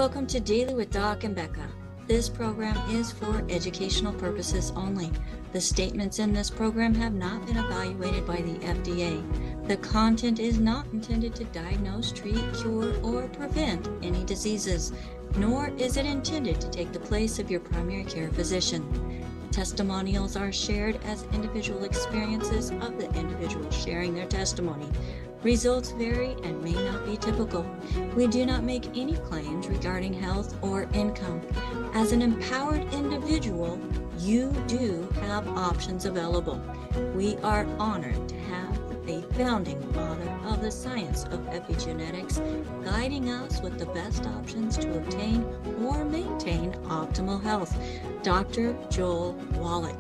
Welcome to Daily with Doc and Becca. This program is for educational purposes only. The statements in this program have not been evaluated by the FDA. The content is not intended to diagnose, treat, cure, or prevent any diseases, nor is it intended to take the place of your primary care physician. Testimonials are shared as individual experiences of the individual sharing their testimony. Results vary and may not be typical. We do not make any claims regarding health or income. As an empowered individual, you do have options available. We are honored to have a founding father of the science of epigenetics guiding us with the best options to obtain or maintain optimal health, Dr. Joel Wallach.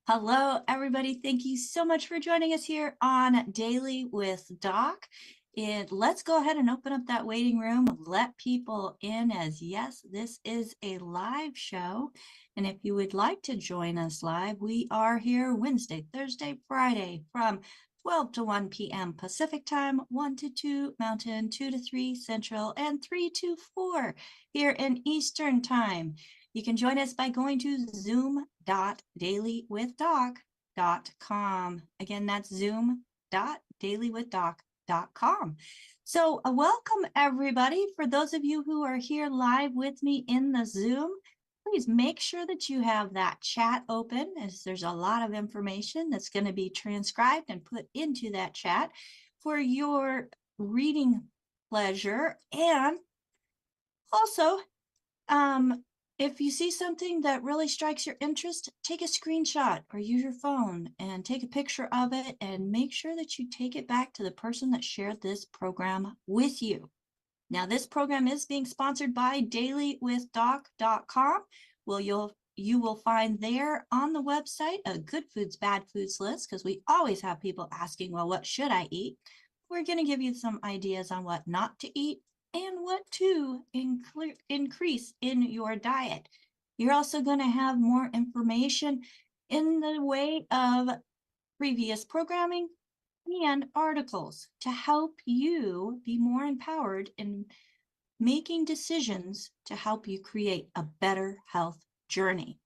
Hello, everybody. Thank you so much for joining us here on Daily with Doc. And let's go ahead and open up that waiting room. Let people in, as yes, this is a live show. And if you would like to join us live, we are here Wednesday, Thursday, Friday from 12 to 1 p.m. Pacific time, 1 to 2 Mountain, 2 to 3 Central, and 3 to 4 here in Eastern time. You can join us by going to zoom.dailywithdoc.com. Again, that's zoom.dailywithdoc.com. So welcome, everybody. For those of you who are here live with me in the Zoom, please make sure that you have that chat open, as there's a lot of information that's going to be transcribed and put into that chat for your reading pleasure. And also, if you see something that really strikes your interest, take a screenshot or use your phone and take a picture of it and make sure that you take it back to the person that shared this program with you. Now, this program is being sponsored by dailywithdoc.com. Well, you will find there on the website a good foods, bad foods list, because we always have people asking, well, what should I eat? We're going to give you some ideas on what not to eat and what to increase in your diet. You're also going to have more information in the way of previous programming and articles to help you be more empowered in making decisions to help you create a better health journey.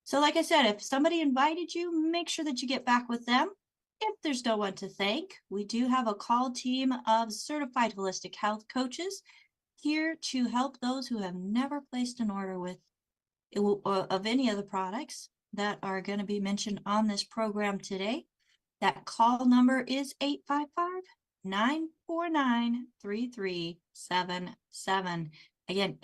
So like I said, if somebody invited you, make sure that you get back with them. If there's no one to thank, we do have a call team of certified holistic health coaches here to help those who have never placed an order with of any of the products that are going to be mentioned on this program today. That call number is 855-949-3377. Again,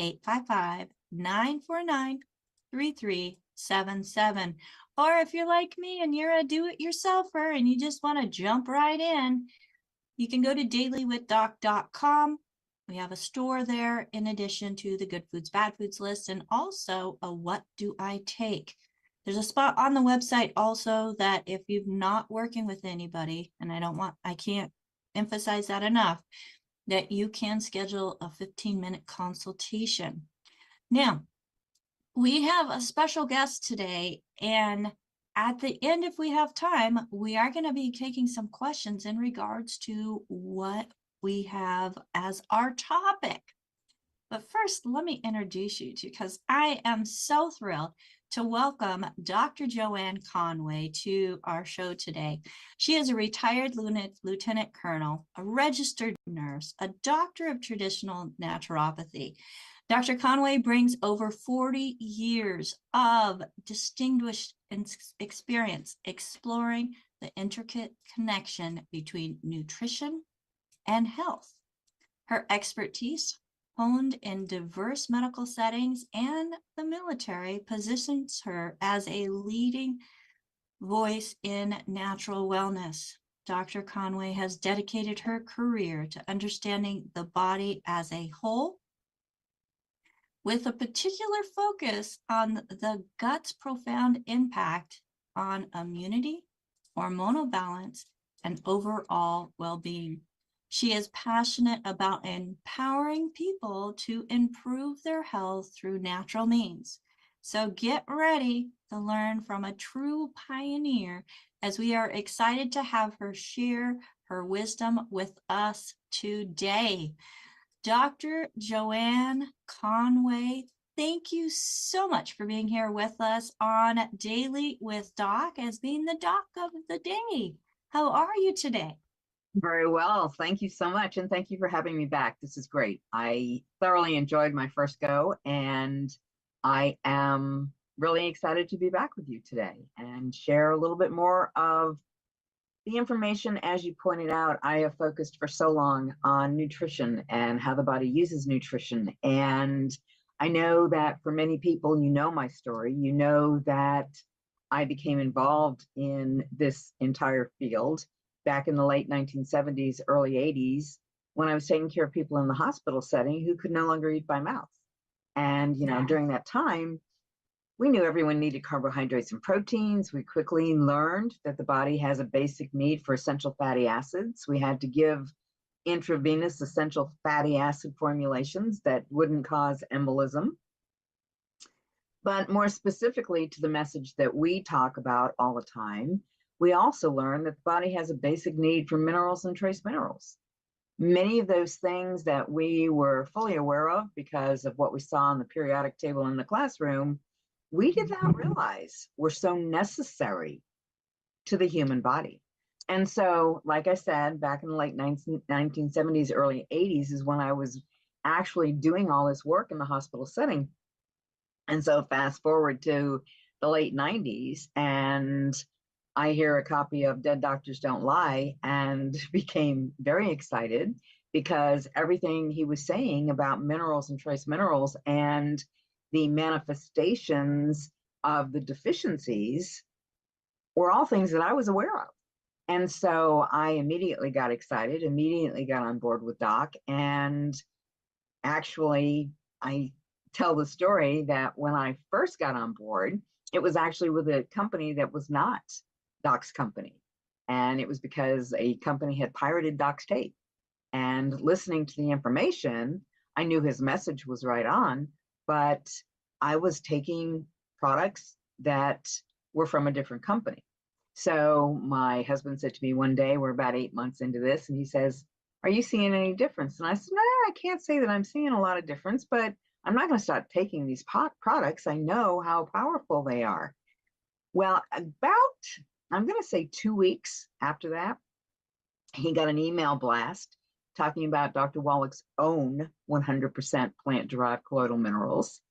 855-949-3377. Or if you're like me and you're a do-it-yourselfer and you just want to jump right in, you can go to dailywithdoc.com. We have a store there in addition to the good foods, bad foods list, and also a what do I take. There's a spot on the website also that if you're not working with anybody, and I can't emphasize that enough, that you can schedule a 15-minute consultation. Now, we have a special guest today, and at the end, if we have time, we are going to be taking some questions in regards to what we have as our topic. But first, let me introduce you to, because I am so thrilled to welcome Dr. Joanne Conaway to our show today. She is a retired lieutenant colonel, a registered nurse, a doctor of traditional naturopathy. Dr. Conaway brings over 40 years of distinguished experience exploring the intricate connection between nutrition and health. Her expertise, honed in diverse medical settings and the military, positions her as a leading voice in natural wellness. Dr. Conaway has dedicated her career to understanding the body as a whole, with a particular focus on the gut's profound impact on immunity, hormonal balance, and overall well-being. She is passionate about empowering people to improve their health through natural means. So get ready to learn from a true pioneer, as we are excited to have her share her wisdom with us today. Dr. Joanne Conaway, thank you so much for being here with us on Daily with Doc, as being the doc of the day. How are you today? Very well. Thank you so much. And thank you for having me back. This is great. I thoroughly enjoyed my first go, and I am really excited to be back with you today and share a little bit more of the information. As you pointed out, I have focused for so long on nutrition and how the body uses nutrition. And I know that for many people, you know my story. You know that I became involved in this entire field back in the late 1970s, early 80s, when I was taking care of people in the hospital setting who could no longer eat by mouth. And, during that time, we knew everyone needed carbohydrates and proteins. We quickly learned that the body has a basic need for essential fatty acids. We had to give intravenous essential fatty acid formulations that wouldn't cause embolism. But more specifically to the message that we talk about all the time, we also learned that the body has a basic need for minerals and trace minerals. Many of those things that we were fully aware of because of what we saw on the periodic table in the classroom, we did not realize were so necessary to the human body. And so, like I said, back in the late 1970s, early 80s is when I was actually doing all this work in the hospital setting. And so fast forward to the late 90s, and I hear a copy of Dead Doctors Don't Lie and became very excited because everything he was saying about minerals and trace minerals and the manifestations of the deficiencies were all things that I was aware of. And so I immediately got excited, immediately got on board with Doc. And actually, I tell the story that when I first got on board, it was actually with a company that was not Doc's company. And it was because a company had pirated Doc's tape. And listening to the information, I knew his message was right on, but I was taking products that were from a different company. So my husband said to me one day, we're about 8 months into this, and he says, "Are you seeing any difference?" And I said, "No, I can't say that I'm seeing a lot of difference, but I'm not going to stop taking these products. I know how powerful they are." Well, about, I'm going to say 2 weeks after that, he got an email blast talking about Dr. Wallach's own 100% plant-derived colloidal minerals.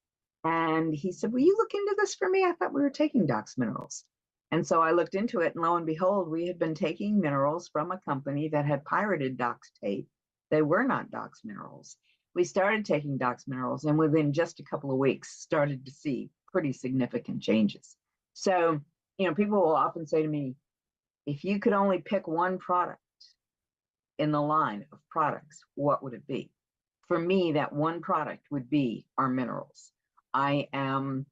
And he said, "Will you look into this for me? I thought we were taking Doc's minerals." And so I looked into it, and lo and behold, we had been taking minerals from a company that had pirated Doc's tape. They were not Doc's minerals. We started taking Doc's minerals, and within just a couple of weeks, started to see pretty significant changes. So, people will often say to me, if you could only pick one product in the line of products, what would it be? For me, that one product would be our minerals. I am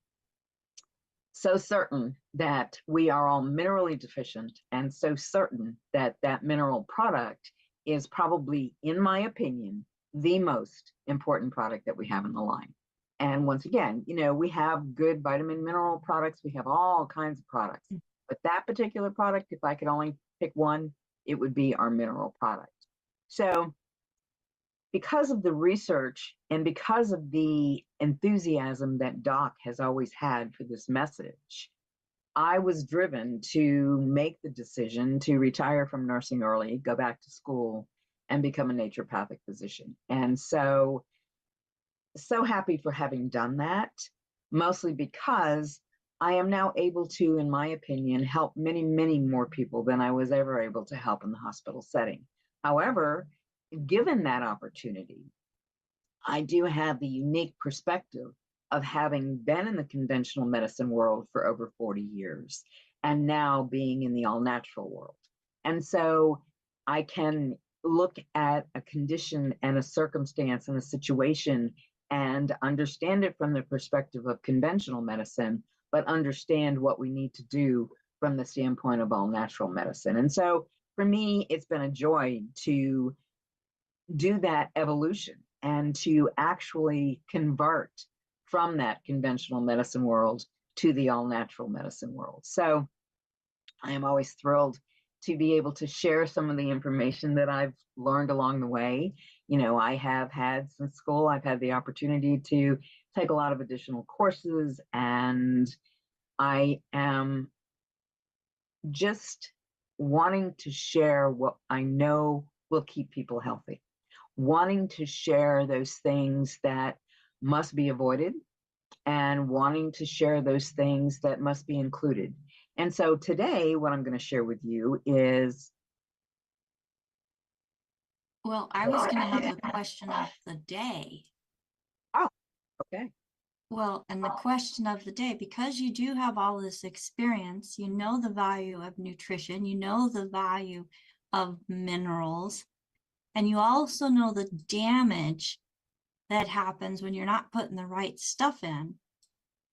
so certain that we are all minerally deficient, and so certain that that mineral product is probably, in my opinion, the most important product that we have in the line. And once again, we have good vitamin mineral products. We have all kinds of products. But that particular product, if I could only pick one, it would be our mineral product. So because of the research and because of the enthusiasm that Doc has always had for this message, I was driven to make the decision to retire from nursing early, go back to school, and become a naturopathic physician. And so happy for having done that, mostly because I am now able to, in my opinion, help many, many more people than I was ever able to help in the hospital setting. However, given that opportunity, I do have the unique perspective of having been in the conventional medicine world for over 40 years and now being in the all natural world. And so I can look at a condition and a circumstance and a situation and understand it from the perspective of conventional medicine, but understand what we need to do from the standpoint of all natural medicine. And so for me, it's been a joy to do that evolution and to actually convert from that conventional medicine world to the all natural medicine world. So I am always thrilled to be able to share some of the information that I've learned along the way. You know, I have had since school, I've had the opportunity to take a lot of additional courses, and I am just wanting to share what I know will keep people healthy, wanting to share those things that must be avoided and wanting to share those things that must be included. And so today, what I'm going to share with you is. Well, I was going to have the question of the day. Oh, okay. Well, and the question of the day, because you do have all this experience, you know the value of nutrition, you know the value of minerals, and you also know the damage that happens when you're not putting the right stuff in.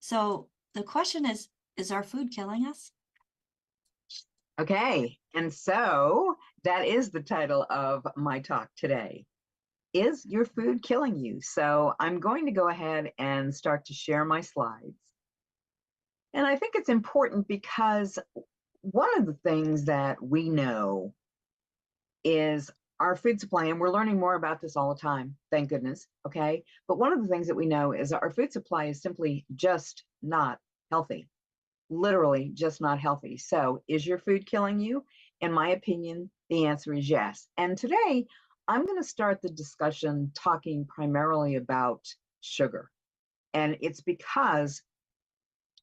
So the question is our food killing us? Okay. And so that is the title of my talk today. Is your food killing you? So I'm going to go ahead and start to share my slides. And I think it's important because one of the things that we know is our food supply, and we're learning more about this all the time, thank goodness, okay? But one of the things that we know is our food supply is simply just not healthy, literally just not healthy. So is your food killing you? In my opinion, the answer is yes. And today, I'm going to start the discussion talking primarily about sugar. And it's because,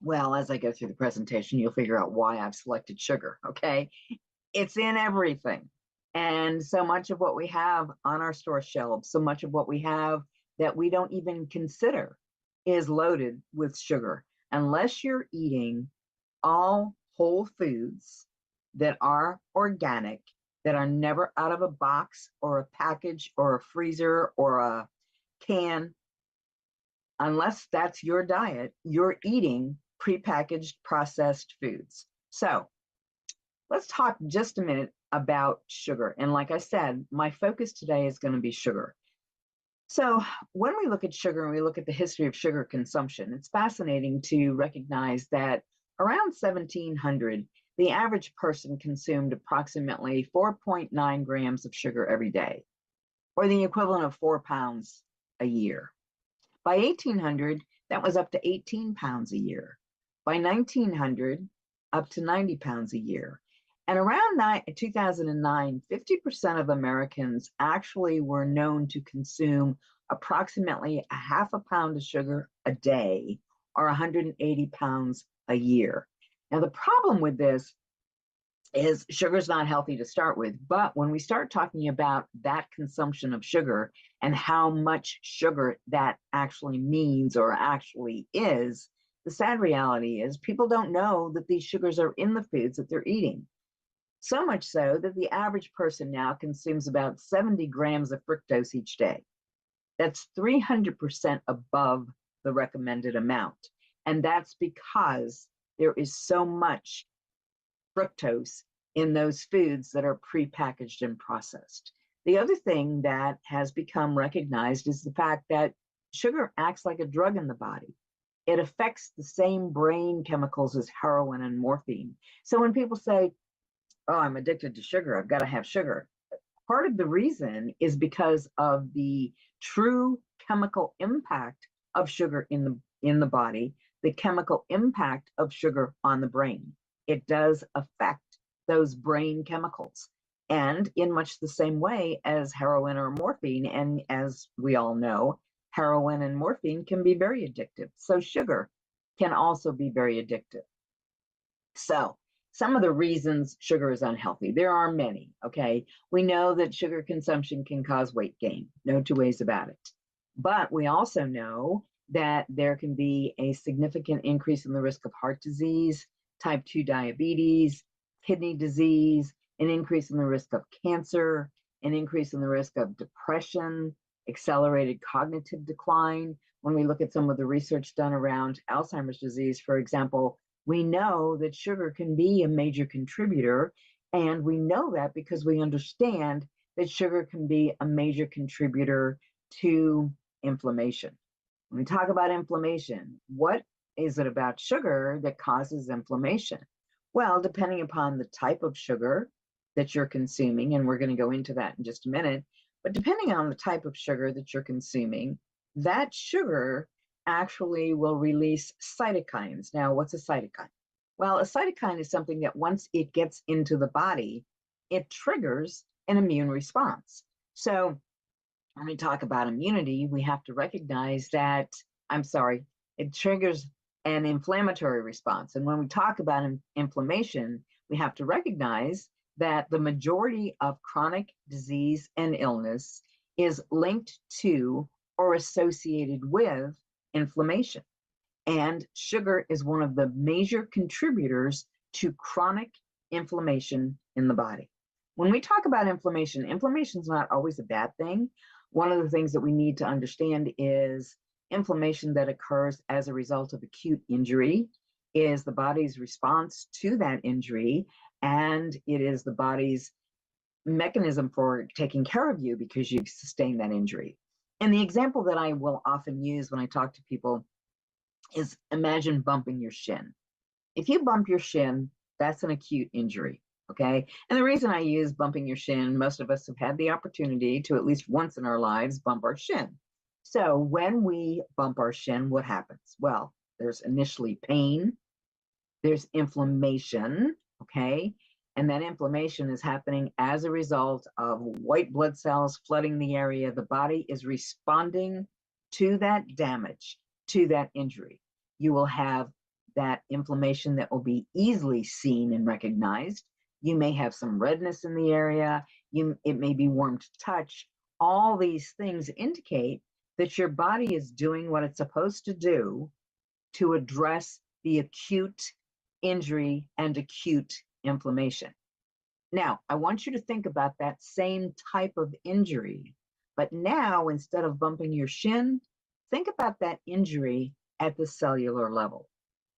well, as I go through the presentation, you'll figure out why I've selected sugar, okay? It's in everything. And so much of what we have on our store shelves, so much of what we have that we don't even consider is loaded with sugar. Unless you're eating all whole foods that are organic, that are never out of a box or a package or a freezer or a can, unless that's your diet, you're eating prepackaged processed foods. So let's talk just a minute about sugar. And like I said, my focus today is going to be sugar. So when we look at sugar and we look at the history of sugar consumption, it's fascinating to recognize that around 1700, the average person consumed approximately 4.9 grams of sugar every day, or the equivalent of 4 pounds a year. By 1800, that was up to 18 pounds a year. By 1900, up to 90 pounds a year. And around 2009, 50% of Americans actually were known to consume approximately a half a pound of sugar a day, or 180 pounds a year. Now, the problem with this is sugar's not healthy to start with, but when we start talking about that consumption of sugar and how much sugar that actually means or actually is, the sad reality is people don't know that these sugars are in the foods that they're eating. So much so that the average person now consumes about 70 grams of fructose each day. That's 300% above the recommended amount. And that's because there is so much fructose in those foods that are prepackaged and processed. The other thing that has become recognized is the fact that sugar acts like a drug in the body. It affects the same brain chemicals as heroin and morphine. So when people say, oh, I'm addicted to sugar, I've got to have sugar, Part of the reason is because of the true chemical impact of sugar in the body, the chemical impact of sugar on the brain. It does affect those brain chemicals. And in much the same way as heroin or morphine, and as we all know, heroin and morphine can be very addictive. So sugar can also be very addictive. So some of the reasons sugar is unhealthy, there are many, okay? We know that sugar consumption can cause weight gain, no two ways about it. But we also know that there can be a significant increase in the risk of heart disease, type 2 diabetes, kidney disease, an increase in the risk of cancer, an increase in the risk of depression, accelerated cognitive decline. When we look at some of the research done around Alzheimer's disease, for example, we know that sugar can be a major contributor, and we know that because we understand that sugar can be a major contributor to inflammation. When we talk about inflammation, what is it about sugar that causes inflammation? Well, depending upon the type of sugar that you're consuming, and we're going to go into that in just a minute, but depending on the type of sugar that you're consuming, that sugar actually will release cytokines. Now, what's a cytokine? Well, a cytokine is something that once it gets into the body, it triggers an immune response. So when we talk about immunity, we have to recognize that, it triggers an inflammatory response. And when we talk about inflammation, we have to recognize that the majority of chronic disease and illness is linked to or associated with inflammation. And sugar is one of the major contributors to chronic inflammation in the body. When we talk about inflammation, inflammation is not always a bad thing. One of the things that we need to understand is inflammation that occurs as a result of acute injury is the body's response to that injury, and it is the body's mechanism for taking care of you because you've sustained that injury. And the example that I will often use when I talk to people is imagine bumping your shin. If you bump your shin, that's an acute injury, okay? And the reason I use bumping your shin, most of us have had the opportunity to at least once in our lives bump our shin. So when we bump our shin, what happens? Well, there's initially pain, there's inflammation, okay? And that inflammation is happening as a result of white blood cells flooding the area. The body is responding to that damage, to that injury. You will have that inflammation that will be easily seen and recognized. You may have some redness in the area. It may be warm to touch. All these things indicate that your body is doing what it's supposed to do to address the acute injury and acute inflammation. Now, I want you to think about that same type of injury, but now instead of bumping your shin, think about that injury at the cellular level.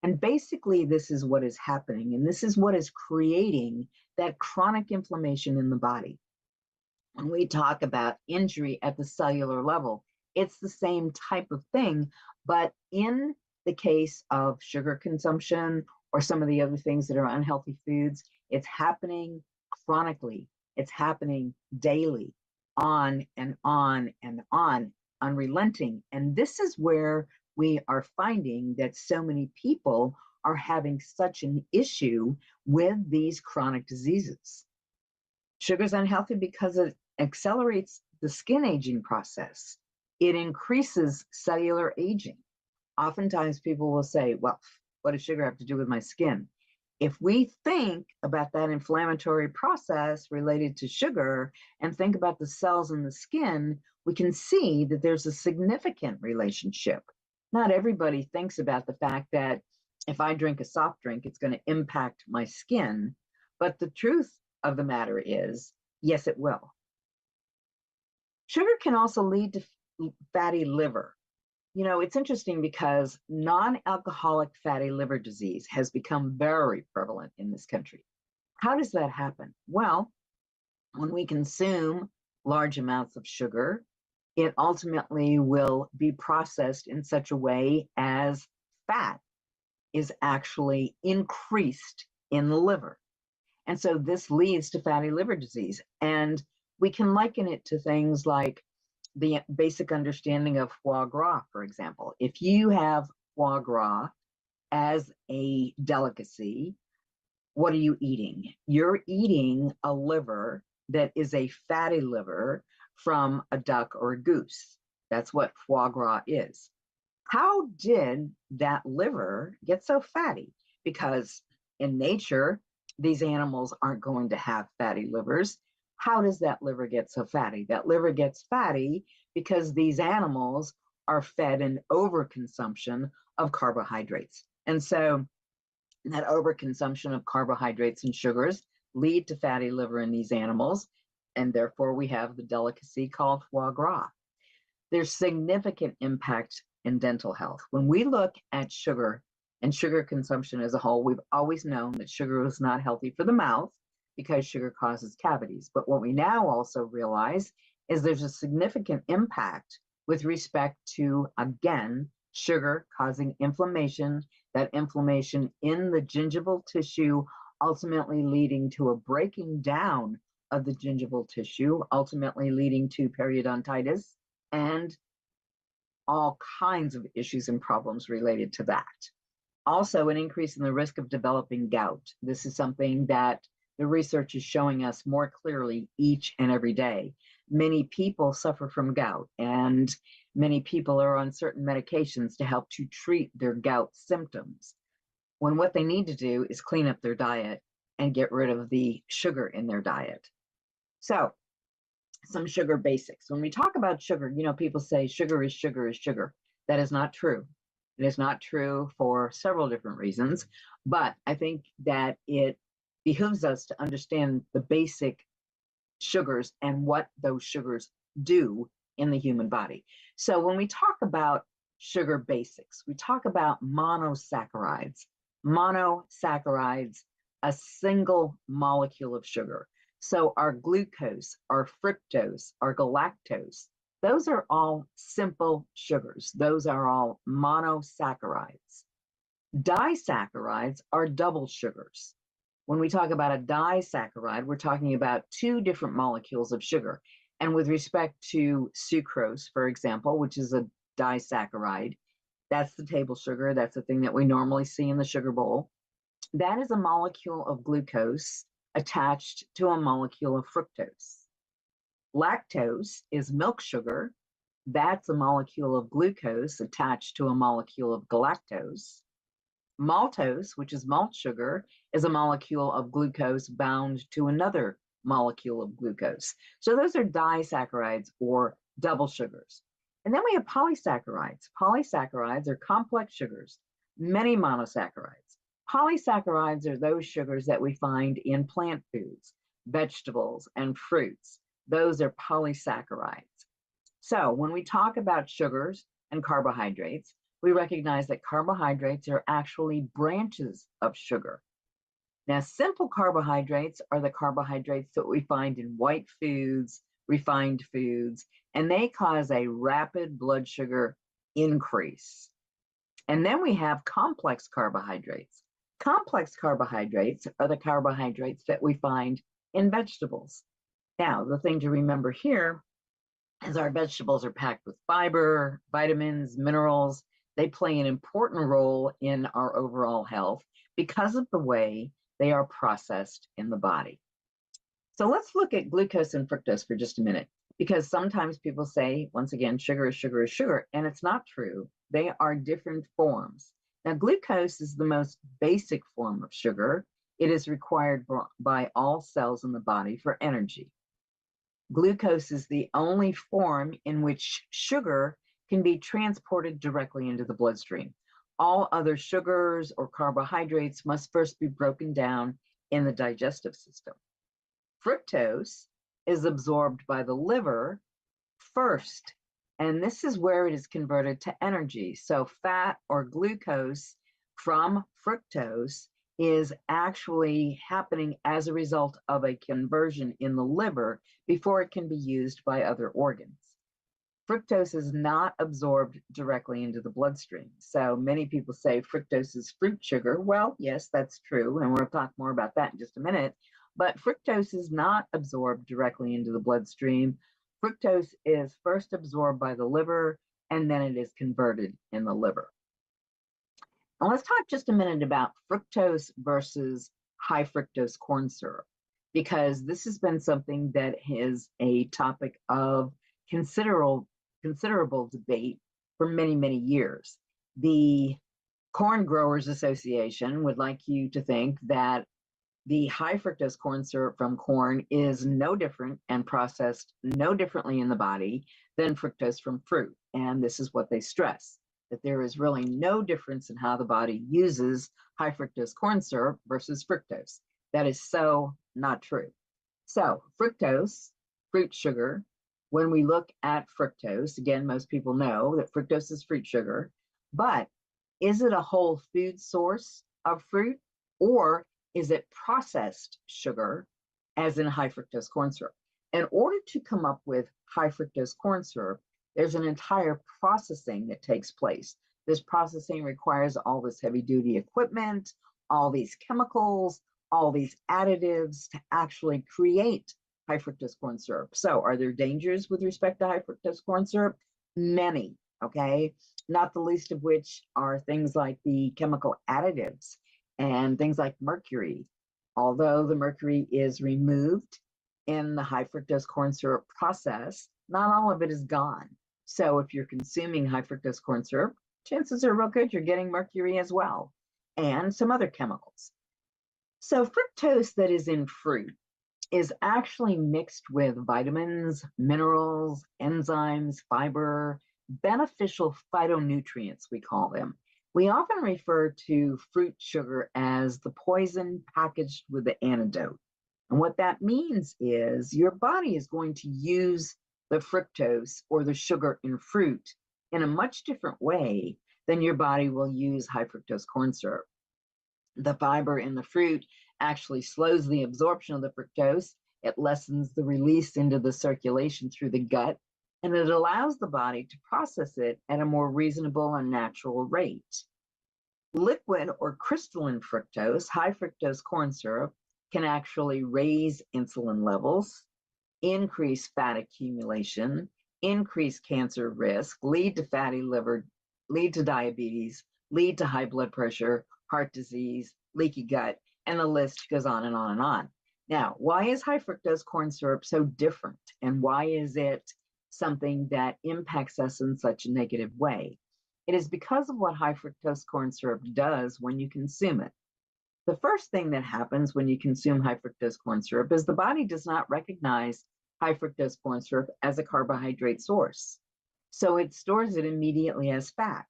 And basically, this is what is happening, and this is what is creating that chronic inflammation in the body. When we talk about injury at the cellular level, it's the same type of thing, but in the case of sugar consumption or some of the other things that are unhealthy foods, it's happening chronically. It's happening daily, on and on and on, unrelenting. And this is where we are finding that so many people are having such an issue with these chronic diseases. Sugar is unhealthy because it accelerates the skin aging process. It increases cellular aging. Oftentimes people will say, well, what does sugar have to do with my skin? If we think about that inflammatory process related to sugar and think about the cells in the skin, we can see that there's a significant relationship. Not everybody thinks about the fact that if I drink a soft drink, it's going to impact my skin. But the truth of the matter is, yes, it will. Sugar can also lead to fatty liver. You know, it's interesting because non-alcoholic fatty liver disease has become very prevalent in this country. How does that happen? Well, when we consume large amounts of sugar, it ultimately will be processed in such a way as fat is actually increased in the liver. And so this leads to fatty liver disease. And We can liken it to things like the basic understanding of foie gras, for example. If you have foie gras as a delicacy, what are you eating? You're eating a liver that is a fatty liver from a duck or a goose. That's what foie gras is. How did that liver get so fatty? Because in nature, these animals aren't going to have fatty livers. How does that liver get so fatty? That liver gets fatty because these animals are fed an overconsumption of carbohydrates. And so that overconsumption of carbohydrates and sugars lead to fatty liver in these animals. And therefore, we have the delicacy called foie gras. There's significant impact in dental health. When we look at sugar and sugar consumption as a whole, we've always known that sugar is not healthy for the mouth because sugar causes cavities. But what we now also realize is there's a significant impact with respect to, again, sugar causing inflammation, that inflammation in the gingival tissue, ultimately leading to a breaking down of the gingival tissue, ultimately leading to periodontitis and all kinds of issues and problems related to that. Also, an increase in the risk of developing gout. This is something that the research is showing us more clearly each and every day. Many people suffer from gout, and many people are on certain medications to help to treat their gout symptoms, when what they need to do is clean up their diet and get rid of the sugar in their diet. So, some sugar basics. When we talk about sugar, people say sugar is sugar is sugar. That is not true. It is not true for several different reasons, but I think that it behooves us to understand the basic sugars and what those sugars do in the human body. So when we talk about sugar basics, we talk about monosaccharides. Monosaccharides, a single molecule of sugar. So our glucose, our fructose, our galactose, those are all simple sugars. Those are all monosaccharides. Disaccharides are double sugars. When we talk about a disaccharide, we're talking about two different molecules of sugar. And with respect to sucrose, for example, which is a disaccharide, that's the table sugar. That's the thing that we normally see in the sugar bowl. That is a molecule of glucose attached to a molecule of fructose. Lactose is milk sugar. That's a molecule of glucose attached to a molecule of galactose. Maltose, which is malt sugar, is a molecule of glucose bound to another molecule of glucose. So those are disaccharides or double sugars. And then we have polysaccharides. Polysaccharides are complex sugars, many monosaccharides. Polysaccharides are those sugars that we find in plant foods, vegetables, and fruits. Those are polysaccharides. So when we talk about sugars and carbohydrates, we recognize that carbohydrates are actually branches of sugar. Now, simple carbohydrates are the carbohydrates that we find in white foods, refined foods, and they cause a rapid blood sugar increase. And then we have complex carbohydrates. Complex carbohydrates are the carbohydrates that we find in vegetables. Now, the thing to remember here is our vegetables are packed with fiber, vitamins, minerals. They play an important role in our overall health because of the way they are processed in the body. So let's look at glucose and fructose for just a minute, because sometimes people say, once again, sugar is sugar is sugar, and it's not true. They are different forms. Now, glucose is the most basic form of sugar. It is required by all cells in the body for energy. Glucose is the only form in which sugar can be transported directly into the bloodstream. All other sugars or carbohydrates must first be broken down in the digestive system. Fructose is absorbed by the liver first, and this is where it is converted to energy. So fat or glucose from fructose is actually happening as a result of a conversion in the liver before it can be used by other organs. Fructose is not absorbed directly into the bloodstream. So many people say fructose is fruit sugar. Well, yes, that's true, and we'll talk more about that in just a minute. But fructose is not absorbed directly into the bloodstream. Fructose is first absorbed by the liver, and then it is converted in the liver. Now let's talk just a minute about fructose versus high fructose corn syrup, because this has been something that is a topic of considerable debate for many, many years. The Corn Growers Association would like you to think that the high fructose corn syrup from corn is no different and processed no differently in the body than fructose from fruit. And this is what they stress, that there is really no difference in how the body uses high fructose corn syrup versus fructose. That is so not true. So fructose, fruit sugar, when we look at fructose, again, most people know that fructose is fruit sugar, but is it a whole food source of fruit, or is it processed sugar, as in high fructose corn syrup? In order to come up with high fructose corn syrup, there's an entire processing that takes place. This processing requires all this heavy duty equipment, all these chemicals, all these additives to actually create high fructose corn syrup. So are there dangers with respect to high fructose corn syrup? Many, okay? Not the least of which are things like the chemical additives and things like mercury. Although the mercury is removed in the high fructose corn syrup process, not all of it is gone. So if you're consuming high fructose corn syrup, chances are real good you're getting mercury as well, and some other chemicals. So fructose that is in fruit is actually mixed with vitamins, minerals, enzymes, fiber, beneficial phytonutrients, we call them. We often refer to fruit sugar as the poison packaged with the antidote. And what that means is your body is going to use the fructose or the sugar in fruit in a much different way than your body will use high fructose corn syrup. The fiber in the fruit actually slows the absorption of the fructose. It lessens the release into the circulation through the gut, and it allows the body to process it at a more reasonable and natural rate. Liquid or crystalline fructose, high fructose corn syrup, can actually raise insulin levels, increase fat accumulation, increase cancer risk, lead to fatty liver, lead to diabetes, lead to high blood pressure, heart disease, leaky gut, and the list goes on and on and on. Now, why is high fructose corn syrup so different? And why is it something that impacts us in such a negative way? It is because of what high fructose corn syrup does when you consume it. The first thing that happens when you consume high fructose corn syrup is the body does not recognize high fructose corn syrup as a carbohydrate source. So it stores it immediately as fat.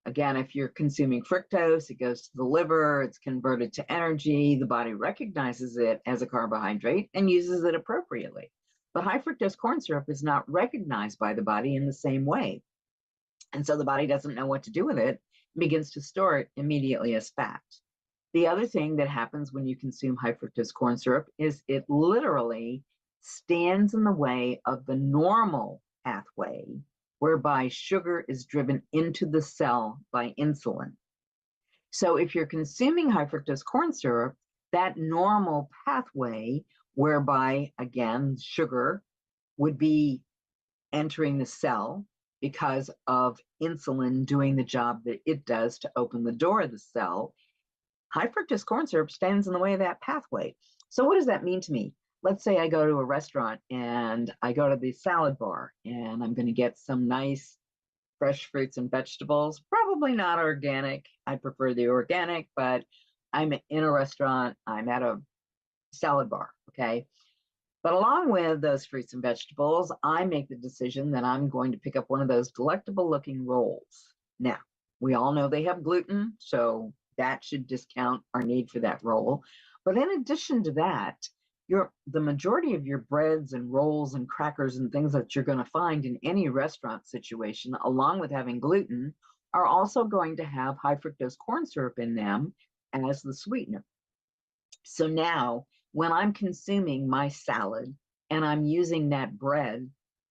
Again, if you're consuming fructose, it goes to the liver, it's converted to energy, the body recognizes it as a carbohydrate and uses it appropriately. But high fructose corn syrup is not recognized by the body in the same way. And so the body doesn't know what to do with it and begins to store it immediately as fat. The other thing that happens when you consume high fructose corn syrup is it literally stands in the way of the normal pathway whereby sugar is driven into the cell by insulin. So if you're consuming high fructose corn syrup, that normal pathway whereby, again, sugar would be entering the cell because of insulin doing the job that it does to open the door of the cell, high fructose corn syrup stands in the way of that pathway. So what does that mean to me? Let's say I go to a restaurant and I go to the salad bar and I'm going to get some nice fresh fruits and vegetables, probably not organic. I prefer the organic, but I'm in a restaurant, I'm at a salad bar, okay? But along with those fruits and vegetables, I make the decision that I'm going to pick up one of those delectable looking rolls. Now, we all know they have gluten, so that should discount our need for that roll. But in addition to that, the majority of your breads and rolls and crackers and things that you're going to find in any restaurant situation, along with having gluten, are also going to have high fructose corn syrup in them as the sweetener. So now, when I'm consuming my salad and I'm using that bread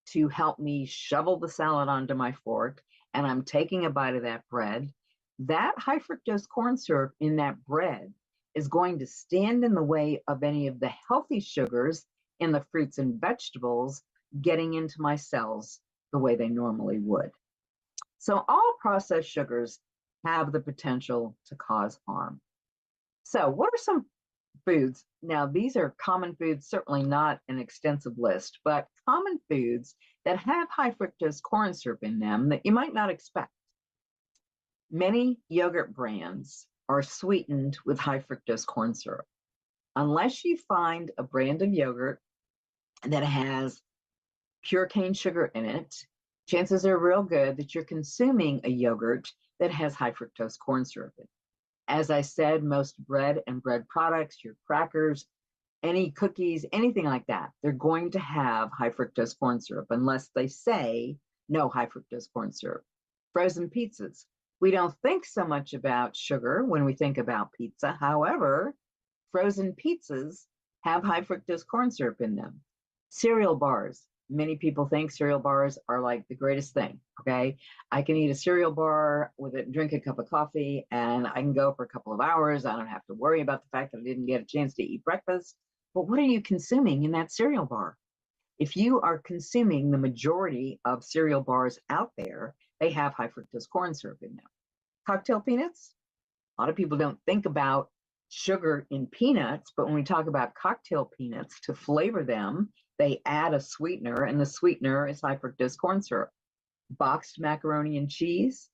to help me shovel the salad onto my fork, and I'm taking a bite of that bread, that high fructose corn syrup in that bread is going to stand in the way of any of the healthy sugars in the fruits and vegetables getting into my cells the way they normally would. So all processed sugars have the potential to cause harm. So what are some foods? Now, these are common foods, certainly not an extensive list, but common foods that have high fructose corn syrup in them that you might not expect. Many yogurt brands are sweetened with high fructose corn syrup. Unless you find a brand of yogurt that has pure cane sugar in it, chances are real good that you're consuming a yogurt that has high fructose corn syrup in it. As I said, most bread and bread products, your crackers, any cookies, anything like that, they're going to have high fructose corn syrup unless they say no high fructose corn syrup. Frozen pizzas. We don't think so much about sugar when we think about pizza. However, frozen pizzas have high fructose corn syrup in them. Cereal bars. Many people think cereal bars are like the greatest thing, okay? I can eat a cereal bar with it, drink a cup of coffee, and I can go for a couple of hours. I don't have to worry about the fact that I didn't get a chance to eat breakfast. But what are you consuming in that cereal bar? If you are consuming the majority of cereal bars out there, they have high fructose corn syrup in them. Cocktail peanuts. A lot of people don't think about sugar in peanuts, but when we talk about cocktail peanuts, to flavor them, they add a sweetener, and the sweetener is high fructose corn syrup. Boxed macaroni and cheese.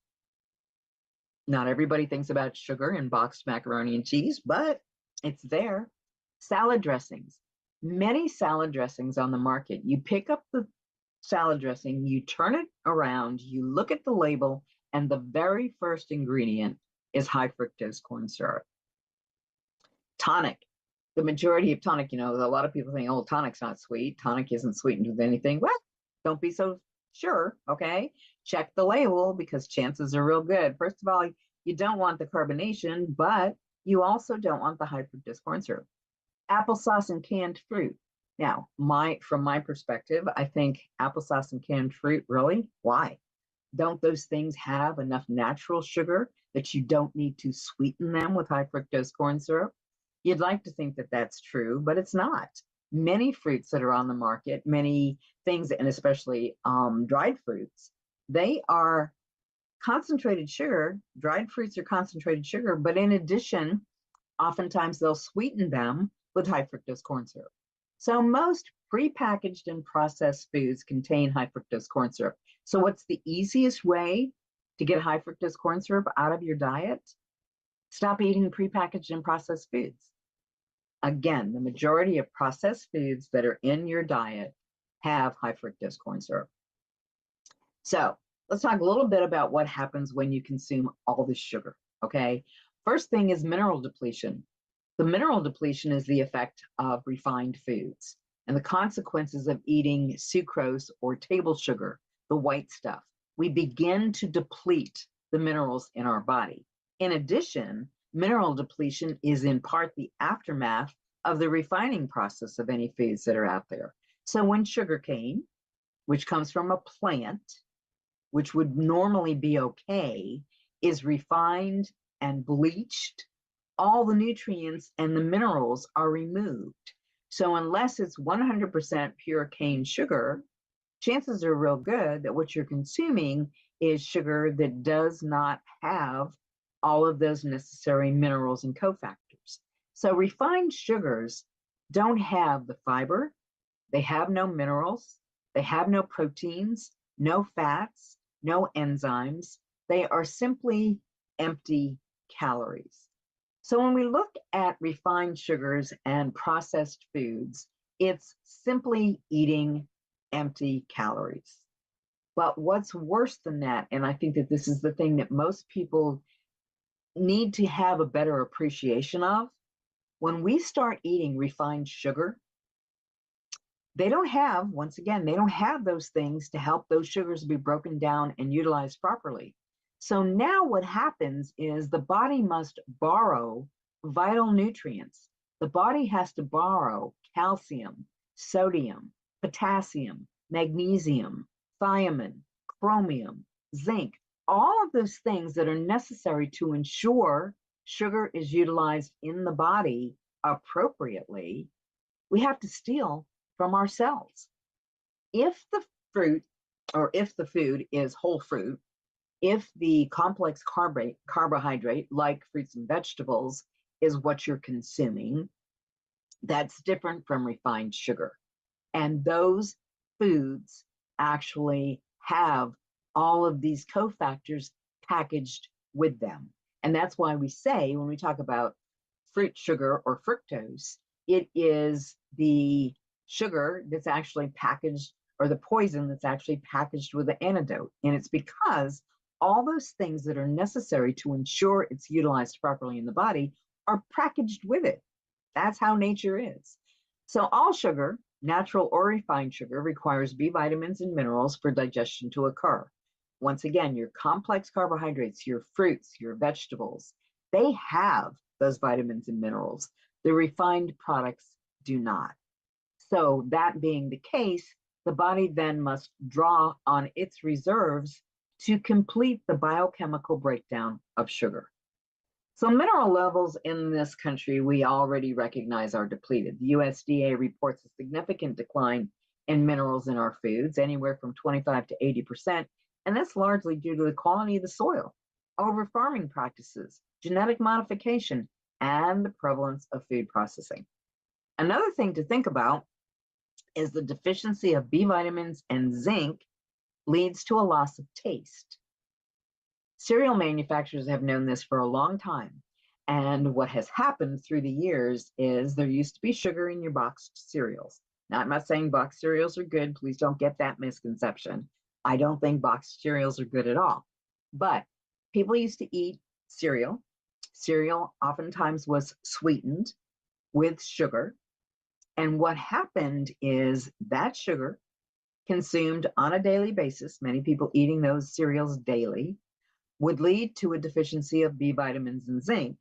Not everybody thinks about sugar in boxed macaroni and cheese, but it's there. Salad dressings. Many salad dressings on the market. You pick up the salad dressing, you turn it around, you look at the label, and the very first ingredient is high fructose corn syrup. Tonic. The majority of tonic, a lot of people think, oh, tonic's not sweet. Tonic isn't sweetened with anything. Well, don't be so sure, okay? Check the label because chances are real good. First of all, you don't want the carbonation, but you also don't want the high fructose corn syrup. Applesauce and canned fruit. Now, from my perspective, I think applesauce and canned fruit, really? Why? Don't those things have enough natural sugar that you don't need to sweeten them with high fructose corn syrup? You'd like to think that that's true, but it's not. Many fruits that are on the market, many things, and especially dried fruits, they are concentrated sugar. Dried fruits are concentrated sugar, but in addition, oftentimes they'll sweeten them with high fructose corn syrup. So most prepackaged and processed foods contain high fructose corn syrup. So what's the easiest way to get high fructose corn syrup out of your diet? Stop eating prepackaged and processed foods. Again, the majority of processed foods that are in your diet have high fructose corn syrup. So let's talk a little bit about what happens when you consume all this sugar, okay? First thing is mineral depletion. The mineral depletion is the effect of refined foods and the consequences of eating sucrose or table sugar, the white stuff. We begin to deplete the minerals in our body. In addition, mineral depletion is in part the aftermath of the refining process of any foods that are out there. So when sugarcane, which comes from a plant, which would normally be okay, is refined and bleached, all the nutrients and the minerals are removed. So unless it's 100% pure cane sugar, chances are real good that what you're consuming is sugar that does not have all of those necessary minerals and cofactors. So refined sugars don't have the fiber, they have no minerals, they have no proteins, no fats, no enzymes. They are simply empty calories. So when we look at refined sugars and processed foods, it's simply eating empty calories. But what's worse than that, and I think that this is the thing that most people need to have a better appreciation of, when we start eating refined sugar, they don't have, once again, they don't have those things to help those sugars be broken down and utilized properly. So now what happens is the body must borrow vital nutrients. The body has to borrow calcium, sodium, potassium, magnesium, thiamine, chromium, zinc, all of those things that are necessary to ensure sugar is utilized in the body appropriately, we have to steal from ourselves. If the fruit, or if the food is whole fruit, if the complex carbohydrate, like fruits and vegetables, is what you're consuming, that's different from refined sugar. And those foods actually have all of these cofactors packaged with them. And that's why we say, when we talk about fruit sugar or fructose, it is the sugar that's actually packaged, or the poison that's actually packaged with the antidote. And it's because all those things that are necessary to ensure it's utilized properly in the body are packaged with it. That's how nature is. So all sugar, natural or refined sugar, requires B vitamins and minerals for digestion to occur. Once again, your complex carbohydrates, your fruits, your vegetables, they have those vitamins and minerals. The refined products do not. So that being the case, the body then must draw on its reserves to complete the biochemical breakdown of sugar. So mineral levels in this country, we already recognize are depleted. The USDA reports a significant decline in minerals in our foods, anywhere from 25 to 80%, and that's largely due to the quality of the soil, over farming practices, genetic modification, and the prevalence of food processing. Another thing to think about is the deficiency of B vitamins and zinc leads to a loss of taste. Cereal manufacturers have known this for a long time. And what has happened through the years is there used to be sugar in your boxed cereals. Now, I'm not saying boxed cereals are good. Please don't get that misconception. I don't think boxed cereals are good at all. But people used to eat cereal. Cereal oftentimes was sweetened with sugar. And what happened is that sugar consumed on a daily basis, many people eating those cereals daily, would lead to a deficiency of B vitamins and zinc.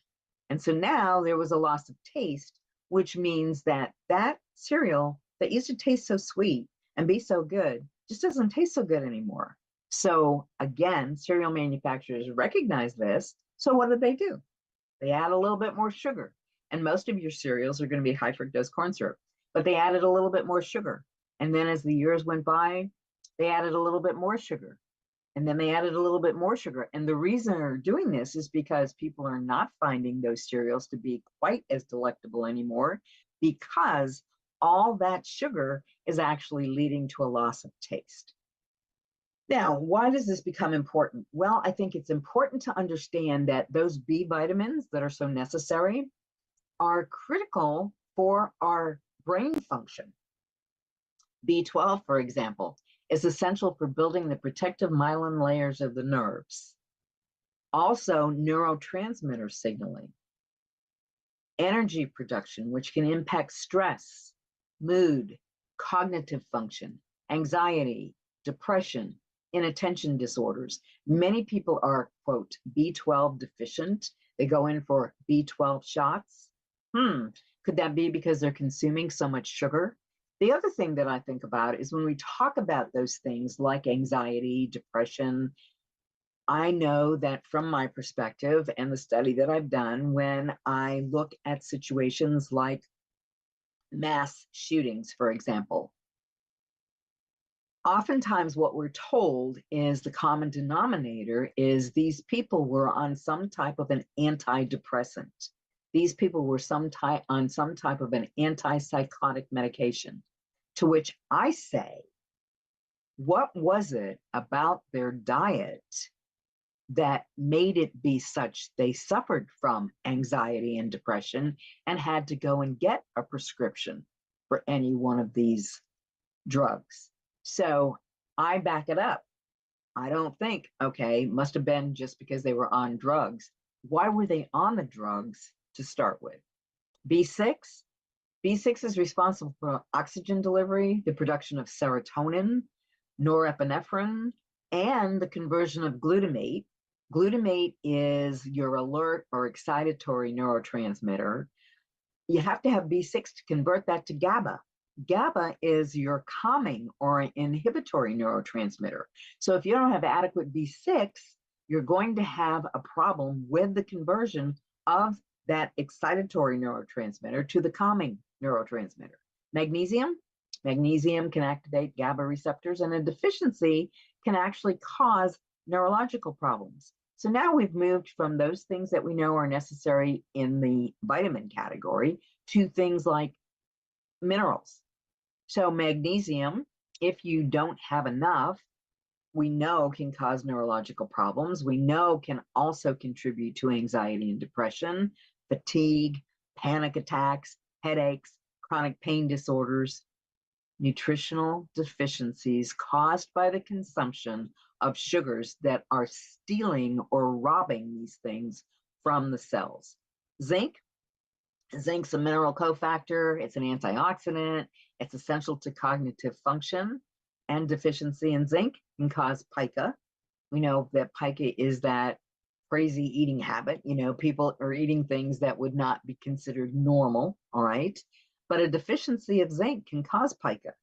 And so now there was a loss of taste, which means that that cereal that used to taste so sweet and be so good just doesn't taste so good anymore. So again, cereal manufacturers recognize this. So what do? They add a little bit more sugar. And most of your cereals are going to be high fructose corn syrup, but they added a little bit more sugar. And then as the years went by, they added a little bit more sugar. And then they added a little bit more sugar. And the reason they're doing this is because people are not finding those cereals to be quite as delectable anymore, because all that sugar is actually leading to a loss of taste. Now, why does this become important? Well, I think it's important to understand that those B vitamins that are so necessary are critical for our brain function. B12, for example, is essential for building the protective myelin layers of the nerves. Also, neurotransmitter signaling, energy production, which can impact stress, mood, cognitive function, anxiety, depression, inattention disorders. Many people are, quote, B12 deficient. They go in for B12 shots. Could that be because they're consuming so much sugar? The other thing that I think about is when we talk about those things like anxiety, depression, I know that from my perspective and the study that I've done, when I look at situations like mass shootings, for example, oftentimes what we're told is the common denominator is these people were on some type of an antidepressant. These people were on some type of an antipsychotic medication, to which I say, what was it about their diet that made it be such they suffered from anxiety and depression and had to go and get a prescription for any one of these drugs? So I back it up. I don't think, okay, must have been just because they were on drugs. Why were they on the drugs to start with? B6? B6 is responsible for oxygen delivery, the production of serotonin, norepinephrine, and the conversion of glutamate. Glutamate is your alert or excitatory neurotransmitter. You have to have B6 to convert that to GABA. GABA is your calming or inhibitory neurotransmitter. So if you don't have adequate B6, you're going to have a problem with the conversion of that excitatory neurotransmitter to the calming neurotransmitter. Magnesium, magnesium can activate GABA receptors, and a deficiency can actually cause neurological problems. So now we've moved from those things that we know are necessary in the vitamin category to things like minerals. So magnesium, if you don't have enough, we know can cause neurological problems. We know can also contribute to anxiety and depression, fatigue, panic attacks, headaches, chronic pain disorders, nutritional deficiencies caused by the consumption of sugars that are stealing or robbing these things from the cells. Zinc. Zinc's a mineral cofactor. It's an antioxidant. It's essential to cognitive function, and deficiency in zinc can cause pica. We know that pica is that crazy eating habit. You know, people are eating things that would not be considered normal, all right? But a deficiency of zinc can cause pica,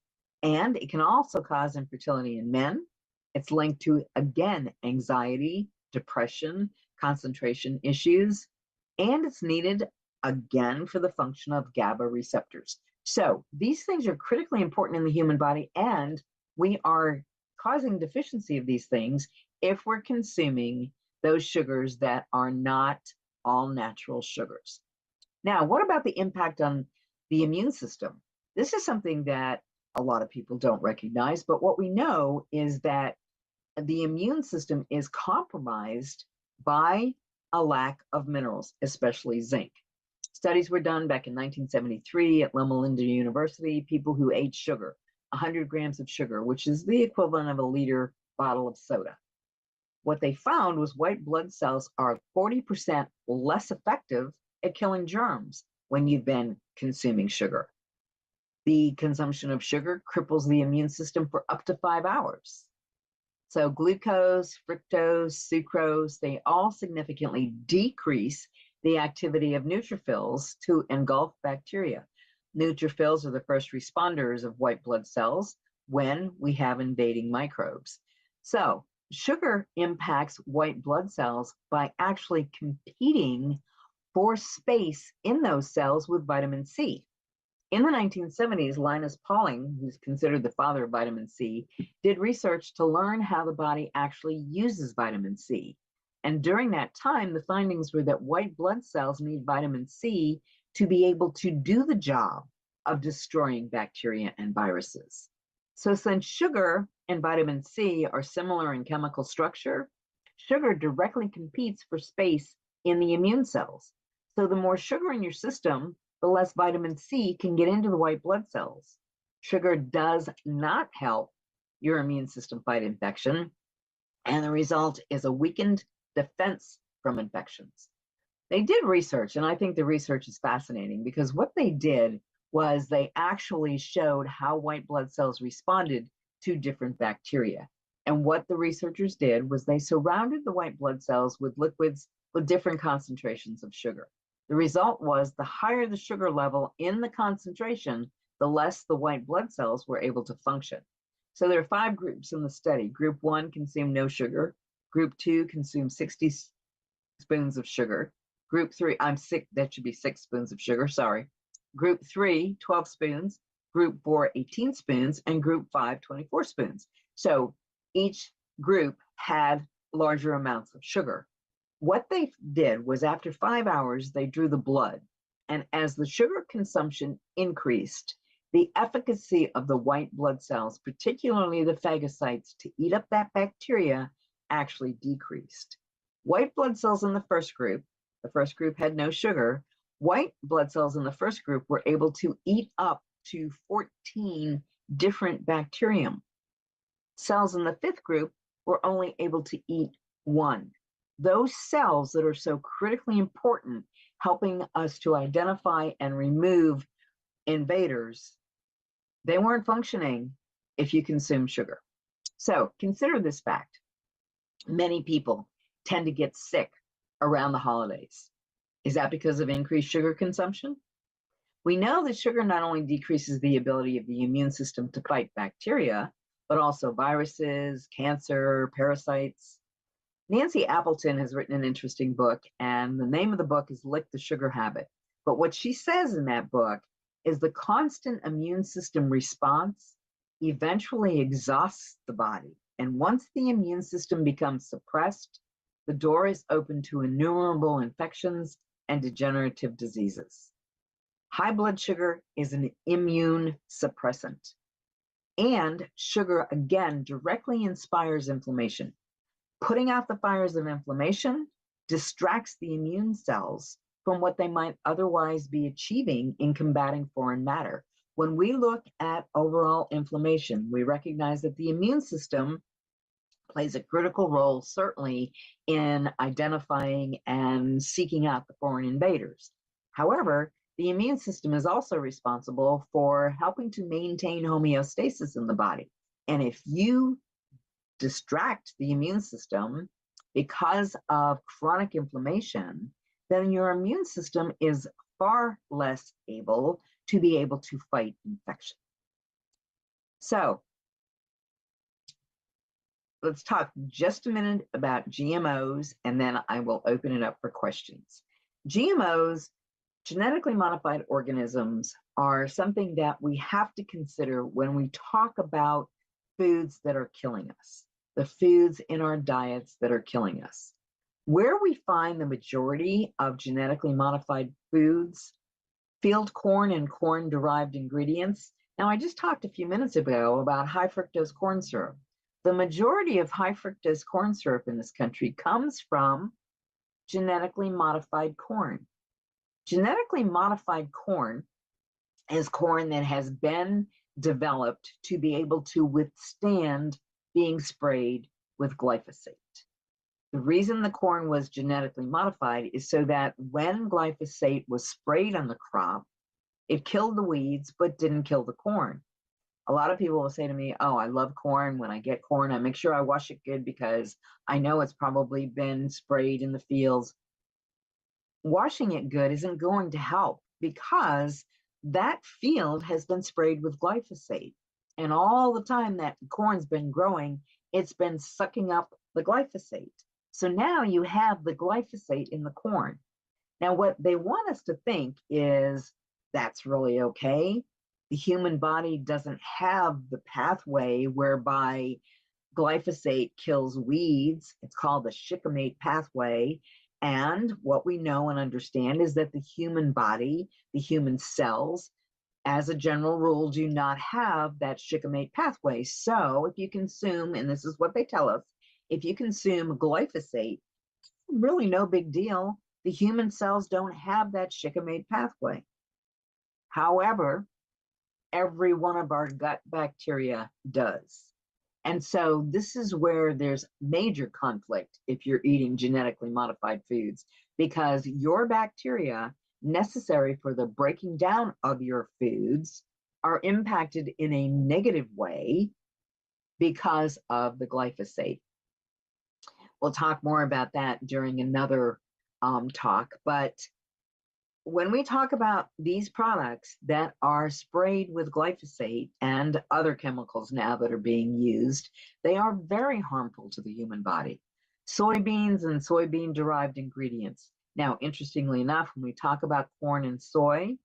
and it can also cause infertility in men. It's linked to, again, anxiety, depression, concentration issues, and it's needed, again, for the function of GABA receptors. So these things are critically important in the human body, and we are causing deficiency of these things if we're consuming those sugars that are not all natural sugars. Now, what about the impact on the immune system? This is something that a lot of people don't recognize, but what we know is that the immune system is compromised by a lack of minerals, especially zinc. Studies were done back in 1973 at Loma Linda University, people who ate sugar, 100 grams of sugar, which is the equivalent of a liter bottle of soda. What they found was white blood cells are 40% less effective at killing germs when you've been consuming sugar. The consumption of sugar cripples the immune system for up to 5 hours. So glucose, fructose, sucrose, they all significantly decrease the activity of neutrophils to engulf bacteria. Neutrophils are the first responders of white blood cells when we have invading microbes. So sugar impacts white blood cells by actually competing for space in those cells with vitamin C. In the 1970s, Linus Pauling, who's considered the father of vitamin C, did research to learn how the body actually uses vitamin C. And during that time, the findings were that white blood cells need vitamin C to be able to do the job of destroying bacteria and viruses. So since sugar and vitamin C are similar in chemical structure, sugar directly competes for space in the immune cells. So the more sugar in your system, the less vitamin C can get into the white blood cells. Sugar does not help your immune system fight infection, and the result is a weakened defense from infections. They did research, and I think the research is fascinating because what they did was they actually showed how white blood cells responded to different bacteria. And what the researchers did was they surrounded the white blood cells with liquids with different concentrations of sugar. The result was the higher the sugar level in the concentration, the less the white blood cells were able to function. So there are 5 groups in the study. Group 1 consumed no sugar. Group 2 consumed 60 spoons of sugar. Group 3, that should be 6 spoons of sugar, sorry. Group 3, 12 spoons. Group 4, 18 spoons. And Group 5, 24 spoons. So each group had larger amounts of sugar. What they did was after 5 hours, they drew the blood. And as the sugar consumption increased, the efficacy of the white blood cells, particularly the phagocytes, to eat up that bacteria actually decreased. White blood cells in the first group had no sugar. White blood cells in the first group were able to eat up to 14 different bacterium. Cells in the 5th group were only able to eat 1. Those cells that are so critically important, helping us to identify and remove invaders, they weren't functioning if you consume sugar. So consider this fact. Many people tend to get sick around the holidays. Is that because of increased sugar consumption? We know that sugar not only decreases the ability of the immune system to fight bacteria, but also viruses, cancer, parasites. Nancy Appleton has written an interesting book, and the name of the book is Lick the Sugar Habit. But what she says in that book is the constant immune system response eventually exhausts the body. And once the immune system becomes suppressed, the door is open to innumerable infections and degenerative diseases. High blood sugar is an immune suppressant. And sugar, again, directly inspires inflammation. Putting out the fires of inflammation distracts the immune cells from what they might otherwise be achieving in combating foreign matter. When we look at overall inflammation, we recognize that the immune system plays a critical role, certainly, in identifying and seeking out the foreign invaders. However, the immune system is also responsible for helping to maintain homeostasis in the body. And if you distract the immune system because of chronic inflammation, then your immune system is far less able to fight infection. So let's talk just a minute about GMOs, and then I will open it up for questions. GMOs, genetically modified organisms, are something that we have to consider when we talk about foods that are killing us, the foods in our diets that are killing us. Where we find the majority of genetically modified foods, field corn and corn-derived ingredients. Now, I just talked a few minutes ago about high fructose corn syrup. The majority of high fructose corn syrup in this country comes from genetically modified corn. Genetically modified corn is corn that has been developed to be able to withstand being sprayed with glyphosate. The reason the corn was genetically modified is so that when glyphosate was sprayed on the crop, it killed the weeds but didn't kill the corn. A lot of people will say to me, oh, I love corn. When I get corn, I make sure I wash it good because I know it's probably been sprayed in the fields. Washing it good isn't going to help because that field has been sprayed with glyphosate. And all the time that corn's been growing, it's been sucking up the glyphosate. So now you have the glyphosate in the corn. Now, what they want us to think is that's really okay. The human body doesn't have the pathway whereby glyphosate kills weeds. It's called the shikimate pathway. And what we know and understand is that the human body, the human cells, as a general rule, do not have that shikimate pathway. So if you consume, and this is what they tell us, if you consume glyphosate, really no big deal. The human cells don't have that shikimate pathway. However, every one of our gut bacteria does. And so this is where there's major conflict if you're eating genetically modified foods, because your bacteria necessary for the breaking down of your foods are impacted in a negative way because of the glyphosate. We'll talk more about that during another talk, but when we talk about these products that are sprayed with glyphosate and other chemicals now that are being used, they are very harmful to the human body. Soybeans and soybean-derived ingredients. Now, interestingly enough, when we talk about corn and soy,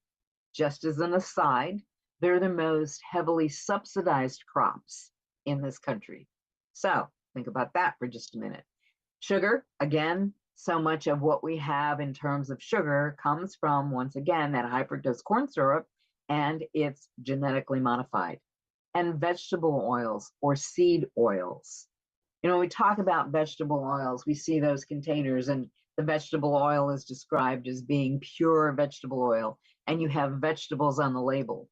just as an aside, they're the most heavily subsidized crops in this country. So think about that for just a minute. Sugar, again, so much of what we have in terms of sugar comes from, once again, that high fructose corn syrup, and it's genetically modified. And vegetable oils or seed oils. You know, when we talk about vegetable oils, we see those containers, and the vegetable oil is described as being pure vegetable oil, and you have vegetables on the label.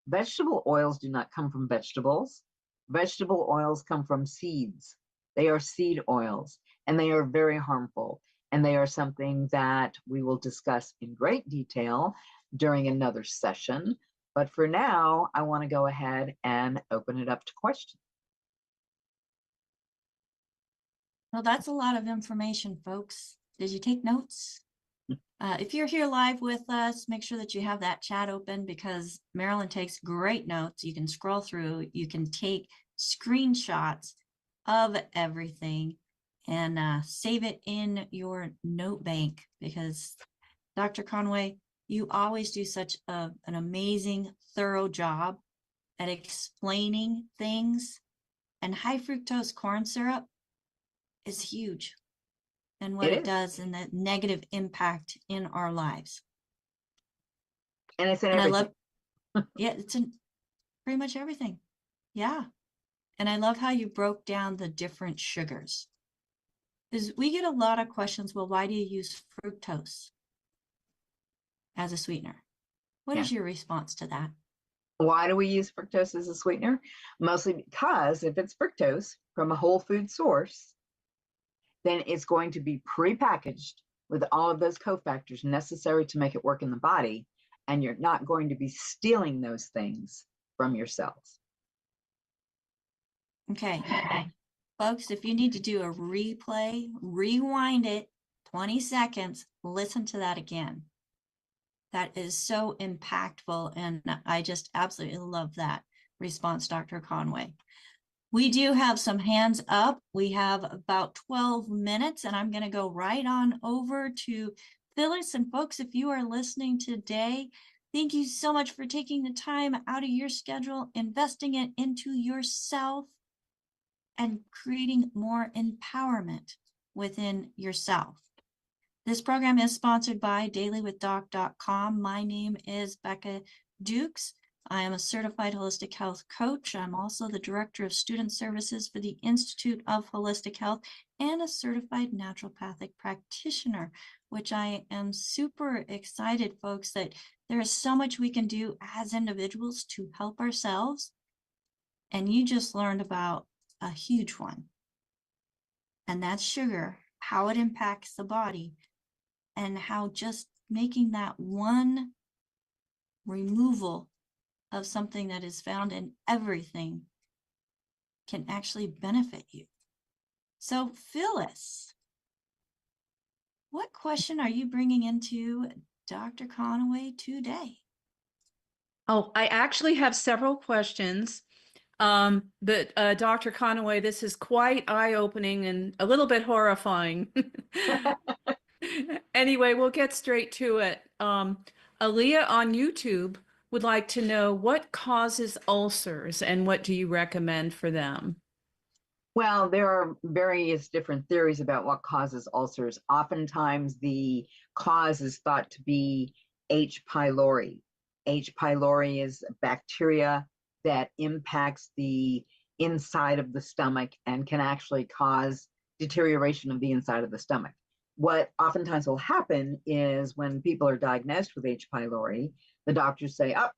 Vegetable oils do not come from vegetables. Vegetable oils come from seeds. They are seed oils, and they are very harmful. And they are something that we will discuss in great detail during another session. But for now, I want to go ahead and open it up to questions. Well, that's a lot of information, folks. Did you take notes? If you're here live with us, make sure that you have that chat open because Marilyn takes great notes. You can scroll through, you can take screenshots of everything. and save it in your note bank, because Dr. Conaway, you always do such an amazing, thorough job at explaining things. And high fructose corn syrup is huge in what It it is. does and the negative impact in our lives. And it's in And I everything. love, yeah, it's in pretty much everything. Yeah. And I love how you broke down the different sugars. Because we get a lot of questions, well, why do you use fructose as a sweetener? What Yeah. is your response to that? Why do we use fructose as a sweetener? Mostly because if it's fructose from a whole food source, then it's going to be prepackaged with all of those cofactors necessary to make it work in the body. And you're not going to be stealing those things from your cells. Okay. Folks, if you need to do a replay, rewind it 20 seconds, listen to that again. That is so impactful. And I just absolutely love that response, Dr. Conaway. We do have some hands up. We have about 12 minutes, and I'm going to go right on over to Phyllis. And folks, if you are listening today, thank you so much for taking the time out of your schedule, investing it into yourself, and creating more empowerment within yourself. This program is sponsored by dailywithdoc.com. My name is Becca Dukes. I am a certified holistic health coach. I'm also the director of student services for the Institute of Holistic Health and a certified naturopathic practitioner, which I am super excited, folks, that there is so much we can do as individuals to help ourselves. And you just learned about a huge one, and that's sugar, how it impacts the body, and how just making that one removal of something that is found in everything can actually benefit you. So, Phyllis, what question are you bringing into Dr. Conaway today? Oh, I actually have several questions. But Dr. Conaway, this is quite eye-opening and a little bit horrifying. Anyway, we'll get straight to it. Aaliyah on YouTube would like to know what causes ulcers and what do you recommend for them? Well, there are various different theories about what causes ulcers. Oftentimes, the cause is thought to be H. pylori. H. pylori is a bacteria that impacts the inside of the stomach and can actually cause deterioration of the inside of the stomach. What oftentimes will happen is when people are diagnosed with H. pylori, the doctors say, oh,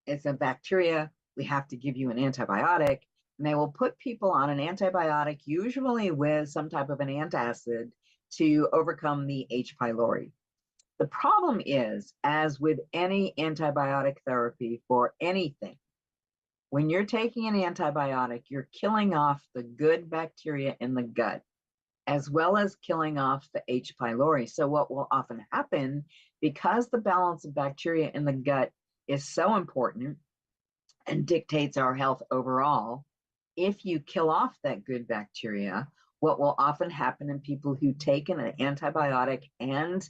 it's a bacteria. We have to give you an antibiotic. And they will put people on an antibiotic, usually with some type of an antacid, to overcome the H. pylori. The problem is, as with any antibiotic therapy for anything, when you're taking an antibiotic, you're killing off the good bacteria in the gut, as well as killing off the H. pylori. So what will often happen, because the balance of bacteria in the gut is so important and dictates our health overall, if you kill off that good bacteria, what will often happen in people who take an antibiotic and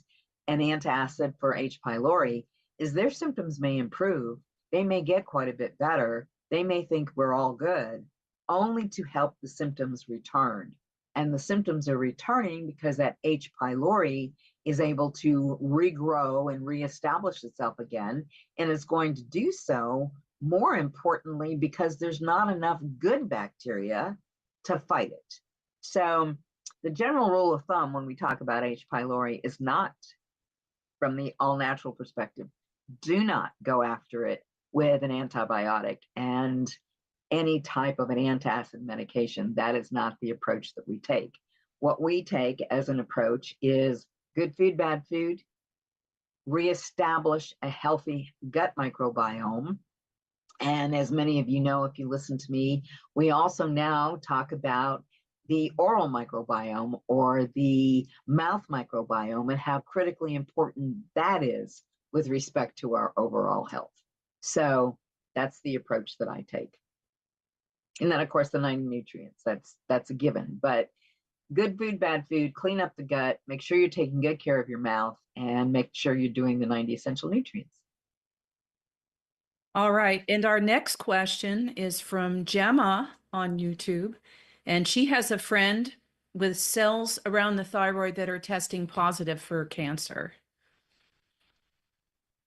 an antacid for H. pylori is their symptoms may improve. They may get quite a bit better. They may think we're all good, only to help the symptoms return. And the symptoms are returning because that H. pylori is able to regrow and reestablish itself again, and it's going to do so more importantly, because there's not enough good bacteria to fight it. So the general rule of thumb when we talk about H. pylori is not from the all-natural perspective. Do not go after it with an antibiotic and any type of an antacid medication. That is not the approach that we take. What we take as an approach is good food, bad food, reestablish a healthy gut microbiome. And as many of you know, if you listen to me, we also now talk about the oral microbiome or the mouth microbiome and how critically important that is with respect to our overall health. So that's the approach that I take. And then, of course, the 90 nutrients, that's a given. But good food, bad food, clean up the gut, make sure you're taking good care of your mouth, and make sure you're doing the 90 essential nutrients. All right. And our next question is from Gemma on YouTube. And she has a friend with cells around the thyroid that are testing positive for cancer.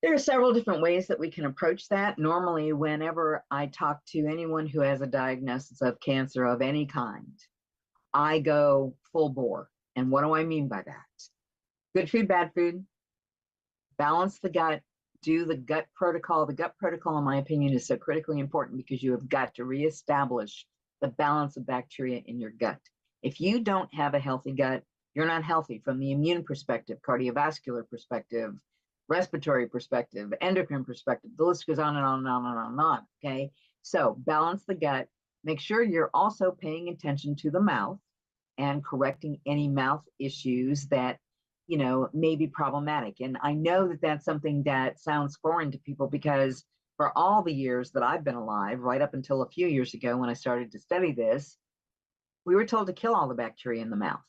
There are several different ways that we can approach that. Normally, whenever I talk to anyone who has a diagnosis of cancer of any kind, I go full bore. And what do I mean by that? Good food, bad food, balance the gut, do the gut protocol. The gut protocol, in my opinion, is so critically important because you have got to reestablish the balance of bacteria in your gut. If you don't have a healthy gut, you're not healthy from the immune perspective, cardiovascular perspective, respiratory perspective, endocrine perspective. The list goes on and on and on and on and on. Okay. So balance the gut. Make sure you're also paying attention to the mouth and correcting any mouth issues that, you know, may be problematic. And I know that that's something that sounds foreign to people because for all the years that I've been alive, right up until a few years ago when I started to study this, we were told to kill all the bacteria in the mouth.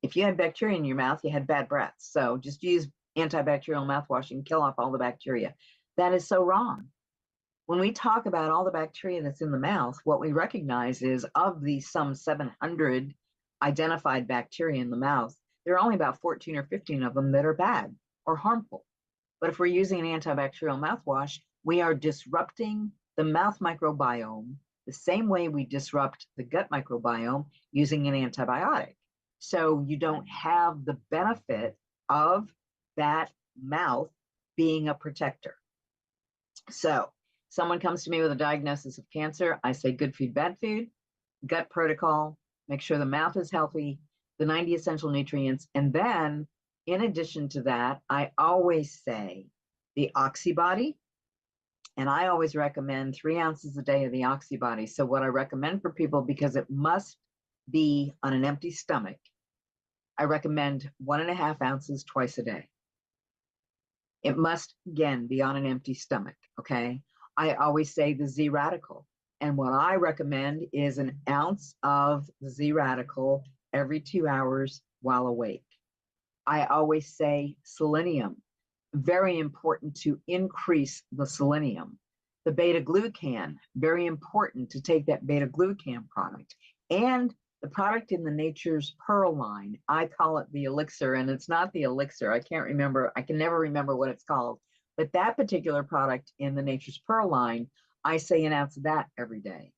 If you had bacteria in your mouth, you had bad breath. So just use antibacterial mouthwash and kill off all the bacteria. That is so wrong. When we talk about all the bacteria that's in the mouth, what we recognize is of the some 700 identified bacteria in the mouth, there are only about 14 or 15 of them that are bad or harmful. But if we're using an antibacterial mouthwash, we are disrupting the mouth microbiome the same way we disrupt the gut microbiome using an antibiotic. So you don't have the benefit of that mouth being a protector. So someone comes to me with a diagnosis of cancer, I say good food, bad food, gut protocol, make sure the mouth is healthy, the 90 essential nutrients. And then in addition to that, I always say the oxybody, and I always recommend 3 ounces a day of the oxybody. So what I recommend for people, because it must be on an empty stomach, I recommend 1.5 ounces twice a day. It must, again, be on an empty stomach, okay? I always say the ZRadical. And what I recommend is 1 ounce of the ZRadical every 2 hours while awake. I always say selenium, very important to increase the selenium. The beta-glucan, very important to take that beta-glucan product. And the product in the Nature's Pearl line, I call it the elixir, and it's not the elixir. I can't remember, I can never remember what it's called. But that particular product in the Nature's Pearl line, I say 1 ounce of that every day.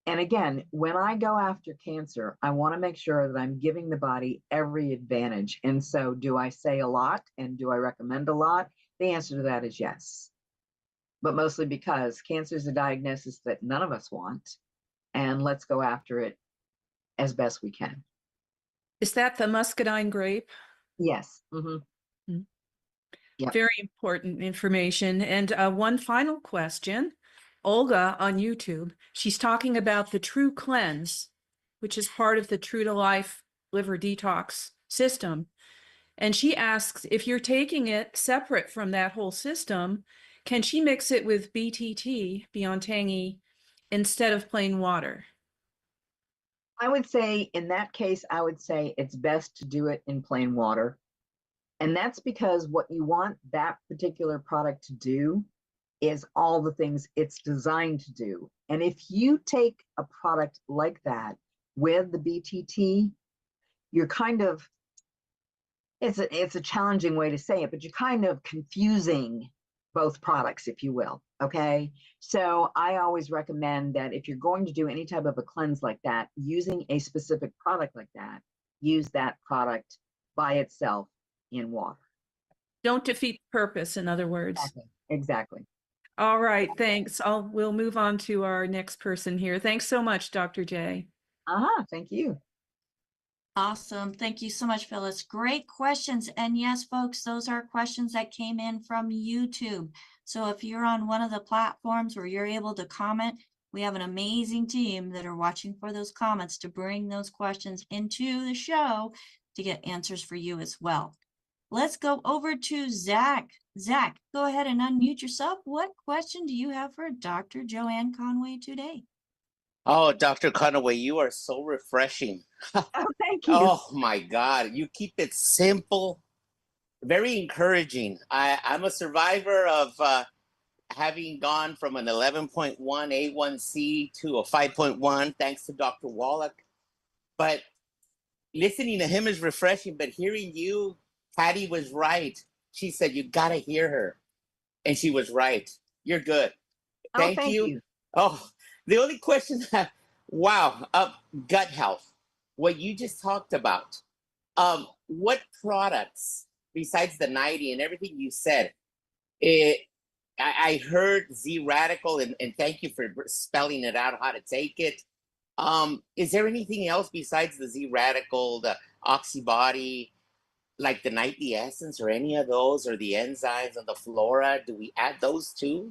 And again, when I go after cancer, I want to make sure that I'm giving the body every advantage. And so do I say a lot and do I recommend a lot? The answer to that is yes. But mostly because cancer is a diagnosis that none of us want. And let's go after it as best we can. Is that the muscadine grape? Yes. Mm-hmm. Mm-hmm. Yep. Very important information. And one final question. Olga on YouTube, she's talking about the True Cleanse, which is part of the True to Life liver detox system. And she asks, if you're taking it separate from that whole system, can she mix it with BTT, Beyond Tangy, instead of plain water? I would say in that case, I would say it's best to do it in plain water. And that's because what you want that particular product to do is all the things it's designed to do. And if you take a product like that with the BTT, you're kind of, it's a challenging way to say it, but you're kind of confusing both products, if you will, okay? So I always recommend that if you're going to do any type of a cleanse like that, using a specific product like that, use that product by itself in water. Don't defeat the purpose, in other words. Exactly. All right, thanks. We'll move on to our next person here. Thanks so much, Dr. J. Thank you. Awesome. Thank you so much, Phyllis. Great questions. And yes, folks, those are questions that came in from YouTube. So if you're on one of the platforms where you're able to comment, we have an amazing team that are watching for those comments to bring those questions into the show to get answers for you as well. Let's go over to Zach. Zach, go ahead and unmute yourself. What question do you have for Dr. Joanne Conaway today? Oh, Dr. Conaway, you are so refreshing. Oh, thank you. Oh my God, you keep it simple, very encouraging. I'm a survivor of having gone from an 11.1 A1C to a 5.1, thanks to Dr. Wallach. But listening to him is refreshing, but hearing you, Patty was right. She said, you got to hear her. And she was right. You're good. Oh, Thank thank you. you. Oh, the only question, wow, gut health, what you just talked about. What products, besides the 90 and everything you said, I heard ZRadical, and thank you for spelling it out, how to take it. Is there anything else besides the ZRadical, the Oxybody, like the nightly essence or any of those, or the enzymes and the flora? Do we add those too?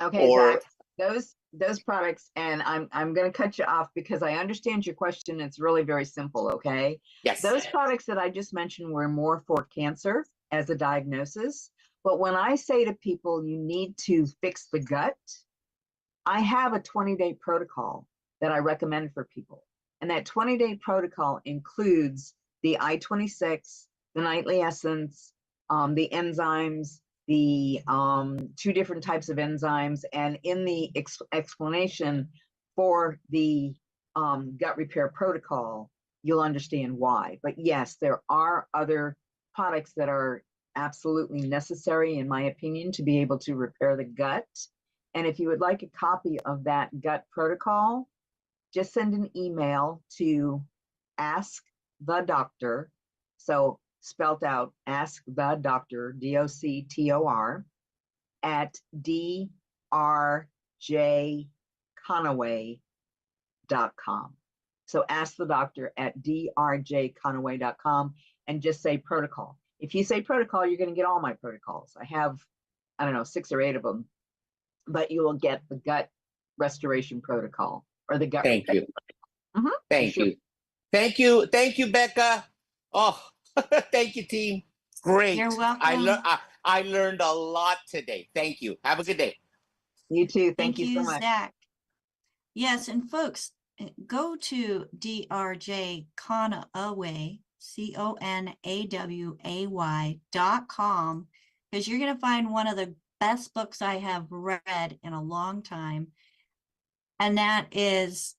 Okay, Or Zach, those products, and I'm going to cut you off because I understand your question. It's really very simple. Okay, yes, those products that I just mentioned were more for cancer as a diagnosis. But when I say to people, you need to fix the gut, I have a 20-day protocol that I recommend for people. And that 20-day protocol includes the I-26, the nightly essence, the enzymes, the 2 different types of enzymes. And in the explanation for the gut repair protocol, you'll understand why. But yes, there are other products that are absolutely necessary, in my opinion, to be able to repair the gut. And if you would like a copy of that gut protocol, just send an email to Ask the Doctor. So spelt out, Ask the Doctor, DOCTOR, at drjconaway.com. So ask the doctor at drjconaway.com and just say protocol. If you say protocol, you're going to get all my protocols. I have, I don't know, 6 or 8 of them, but you will get the gut restoration protocol or the gut. thank you. Mm-hmm. Thank you. Thank you. Thank you, Becca. Oh, thank you, team. Great. You're welcome. I learned a lot today. Thank you. Have a good day. You too. Thank you so much. Zach. Yes, and folks, go to DRJ Conaway, CONAWAY.com, because you're going to find one of the best books I have read in a long time. And that is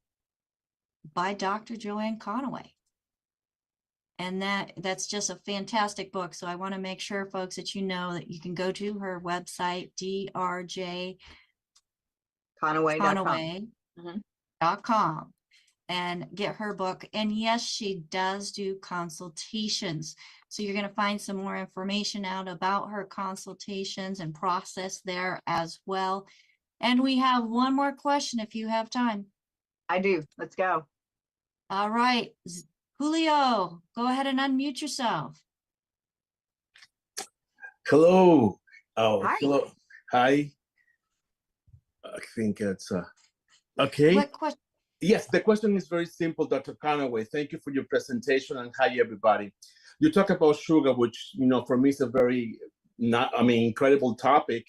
by Dr. Joanne Conaway. And that's just a fantastic book. So I want to make sure, folks, that you know that you can go to her website, drjconaway.com, and get her book. And yes, she does do consultations. So you're going to find some more information out about her consultations and process there as well. And we have one more question if you have time. I do. Let's go. All right. Julio, go ahead and unmute yourself. Hello. Oh, Hi. hello. Hi. I think it's okay. What question? Yes, the question is very simple, Dr. Conaway. Thank you for your presentation, and hi, everybody. You talk about sugar, which, you know, for me is a very incredible topic.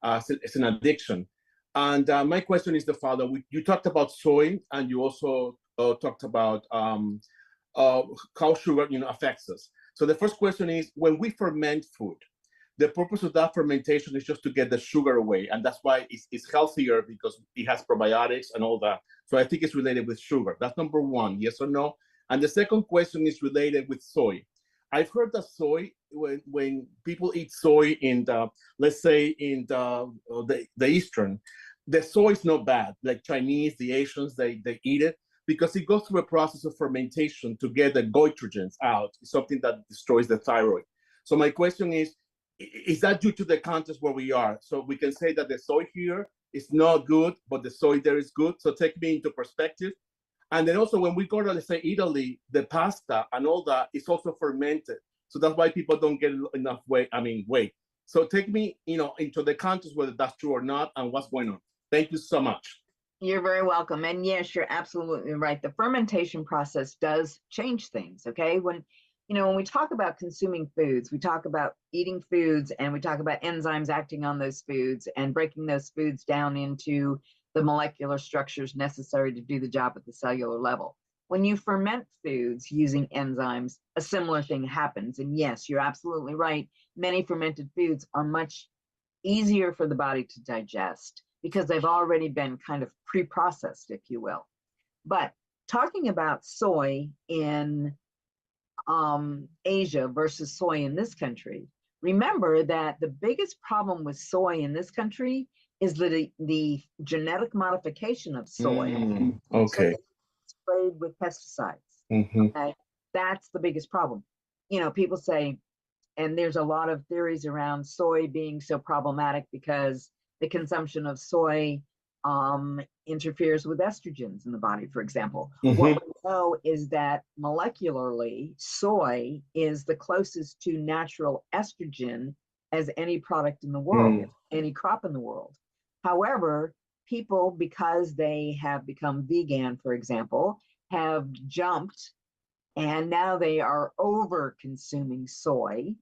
It's an addiction. And my question is the following. You talked about soy, and you also talked about how sugar, affects us. So the first question is, when we ferment food, the purpose of that fermentation is just to get the sugar away. And that's why it's healthier, because it has probiotics and all that. So I think it's related with sugar. That's number one, yes or no? And the second question is related with soy. I've heard that soy, when people eat soy in the, let's say in the Eastern, the soy is not bad. Like Chinese, the Asians, they eat it because it goes through a process of fermentation to get the goitrogens out, something that destroys the thyroid. So my question is that due to the context where we are? So we can say that the soy here is not good, but the soy there is good. So take me into perspective. And then also when we go to, let's say, Italy, the pasta and all that is also fermented. So that's why people don't get enough weight. So take me, into the context whether that's true or not and what's going on. Thank you so much. You're very welcome. And yes, you're absolutely right. The fermentation process does change things. Okay. When we talk about consuming foods, we talk about eating foods, and we talk about enzymes acting on those foods and breaking those foods down into the molecular structures necessary to do the job at the cellular level. When you ferment foods using enzymes, a similar thing happens. And yes, you're absolutely right. Many fermented foods are much easier for the body to digest because they've already been kind of pre-processed, if you will. But talking about soy in Asia versus soy in this country, remember that the biggest problem with soy in this country is the genetic modification of soy. Okay. So sprayed with pesticides. Okay, that's the biggest problem. You know, people say, and there's a lot of theories around soy being so problematic because the consumption of soy interferes with estrogens in the body, for example. What we know is that molecularly, soy is the closest to natural estrogen as any product in the world, any crop in the world. However, people, because they have become vegan, for example, have jumped and now they are over consuming soy.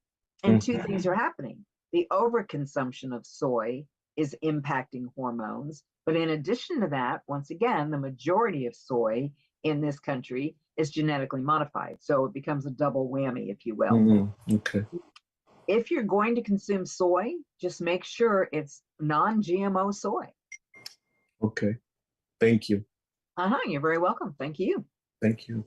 And two things are happening. The overconsumption of soy is impacting hormones. But in addition to that, once again, the majority of soy in this country is genetically modified. So it becomes a double whammy, if you will. Okay. If you're going to consume soy, just make sure it's non-GMO soy. Okay. Thank you. You're very welcome. Thank you. Thank you.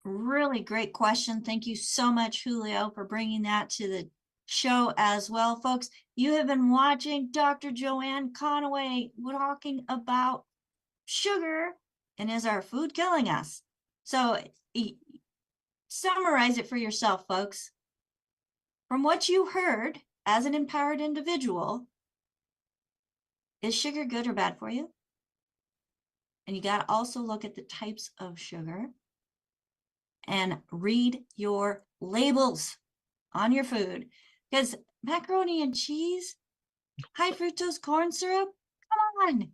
Really great question. Thank you so much, Julio, for bringing that to the show as well. Folks, you have been watching Dr. Joanne Conaway talking about sugar and is our food killing us? So summarize it for yourself, folks. From what you heard as an empowered individual, is sugar good or bad for you? And you got to also look at the types of sugar and read your labels on your food, because macaroni and cheese, high fructose corn syrup, come on,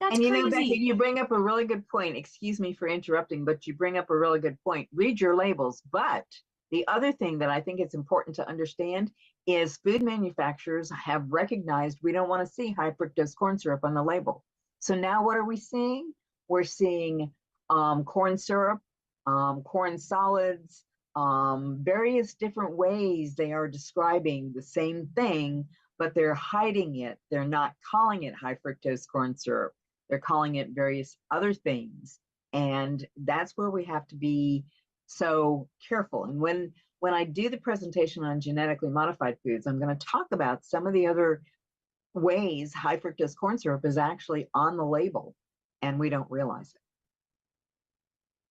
that's and you crazy. know, Becky, you bring up a really good point. Excuse me for interrupting, but you bring up a really good point. Read your labels. But the other thing that I think it's important to understand is food manufacturers have recognized we don't want to see high fructose corn syrup on the label. So now what are we seeing? We're seeing corn syrup, corn solids, various different ways they are describing the same thing, but they're hiding it. They're not calling it high fructose corn syrup. They're calling it various other things. And that's where we have to be so careful. And when I do the presentation on genetically modified foods, I'm going to talk about some of the other ways high fructose corn syrup is actually on the label, and we don't realize it.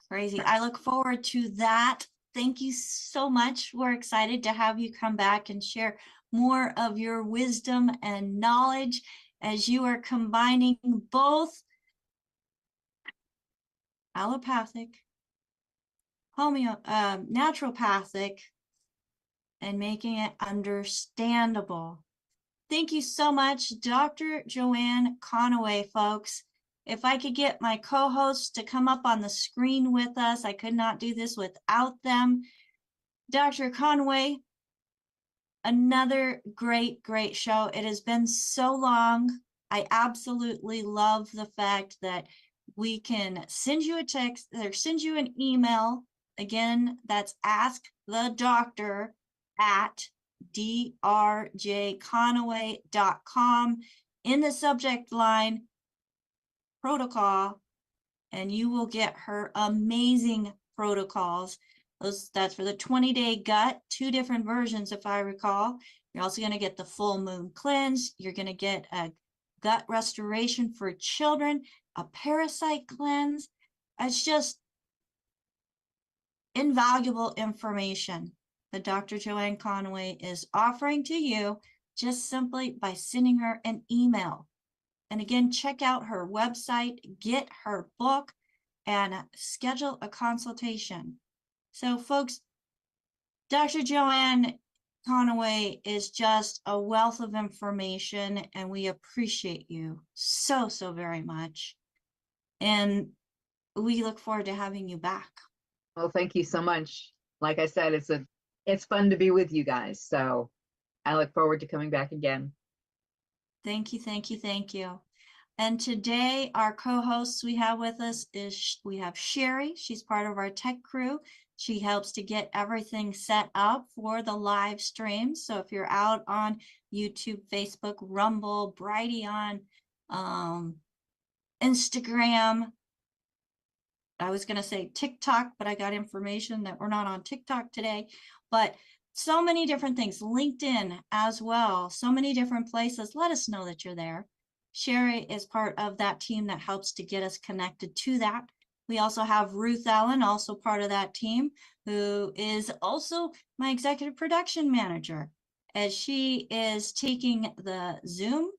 Crazy. I look forward to that. Thank you so much. We're excited to have you come back and share more of your wisdom and knowledge as you are combining both allopathic, naturopathic, and making it understandable. Thank you so much, Dr. Joanne Conaway, folks. If I could get my co-hosts to come up on the screen with us, I could not do this without them. Dr. Conaway, another great, great show. It has been so long. I absolutely love the fact that we can send you a text or send you an email. Again, that's askthedoctor@drjconaway.com. In the subject line, protocol, and you will get her amazing protocols. That's for the 20-day gut, 2 different versions, if I recall. You're also going to get the full moon cleanse. You're going to get a gut restoration for children, a parasite cleanse. It's just invaluable information that Dr. Joanne Conaway is offering to you just simply by sending her an email. And again, check out her website, get her book, and schedule a consultation. So folks, Dr. Joanne Conaway is just a wealth of information, and we appreciate you so, so very much. And we look forward to having you back. Well, thank you so much. Like I said, it's fun to be with you guys. So I look forward to coming back again. Thank you, thank you, thank you. And today, our co-hosts we have with us we have Sherry. She's part of our tech crew. She helps to get everything set up for the live stream. So if you're out on YouTube, Facebook, Rumble, Brighteon, Instagram, I was going to say TikTok, but I got information that we're not on TikTok today. But so many different things, LinkedIn as well, so many different places. Let us know that you're there. Sherry is part of that team that helps to get us connected to that. We also have Ruth Ellen, also part of that team, who is also my executive production manager, as she is taking the Zoom,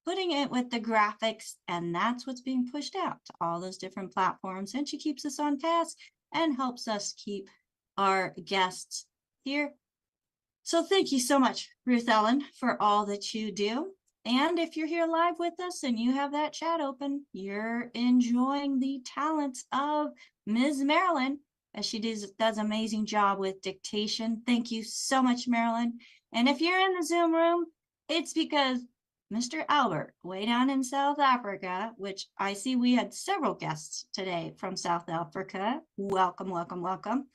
putting it with the graphics, and that's what's being pushed out to all those different platforms. And she keeps us on task and helps us keep our guests here. So thank you so much, Ruth Ellen, for all that you do. And if you're here live with us and you have that chat open, you're enjoying the talents of Ms. Marilyn, as she does amazing job with dictation. Thank you so much, Marilyn. And if you're in the Zoom room, it's because Mr. Albert, way down in South Africa, which I see we had several guests today from South Africa. Welcome, welcome, welcome.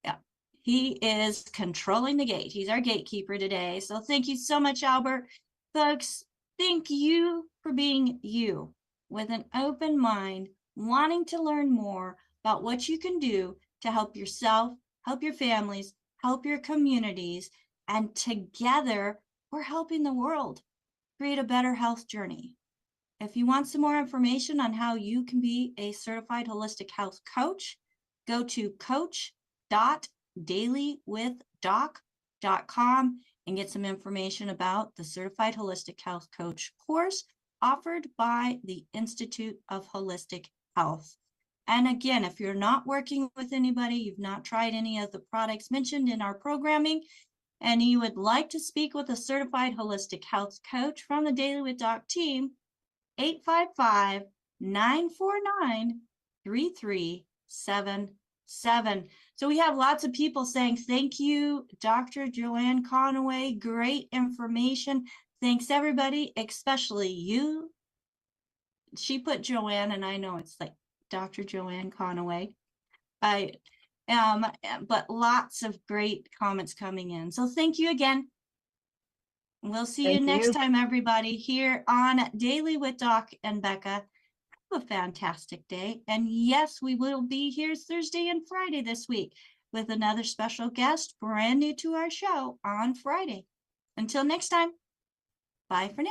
Yeah, he is controlling the gate. He's our gatekeeper today. So thank you so much, Albert. Folks, thank you for being you with an open mind, wanting to learn more about what you can do to help yourself, help your families, help your communities, and together we're helping the world create a better health journey. If you want some more information on how you can be a certified holistic health coach, go to coach.dailywithdoc.com and get some information about the Certified Holistic Health Coach course offered by the Institute of Holistic Health. And again, if you're not working with anybody, you've not tried any of the products mentioned in our programming, and you would like to speak with a certified holistic health coach from the Daily with Doc team, 855-949-3377. So we have lots of people saying, thank you, Dr. Joanne Conaway. Great information. Thanks, everybody, especially you. She put Joanne, and I know it's like Dr. Joanne Conaway. But lots of great comments coming in. So thank you again. We'll see you next time, everybody, here on Daily with Doc and Becca. Have a fantastic day. And yes, we will be here Thursday and Friday this week with another special guest, brand new to our show on Friday. Until next time, bye for now.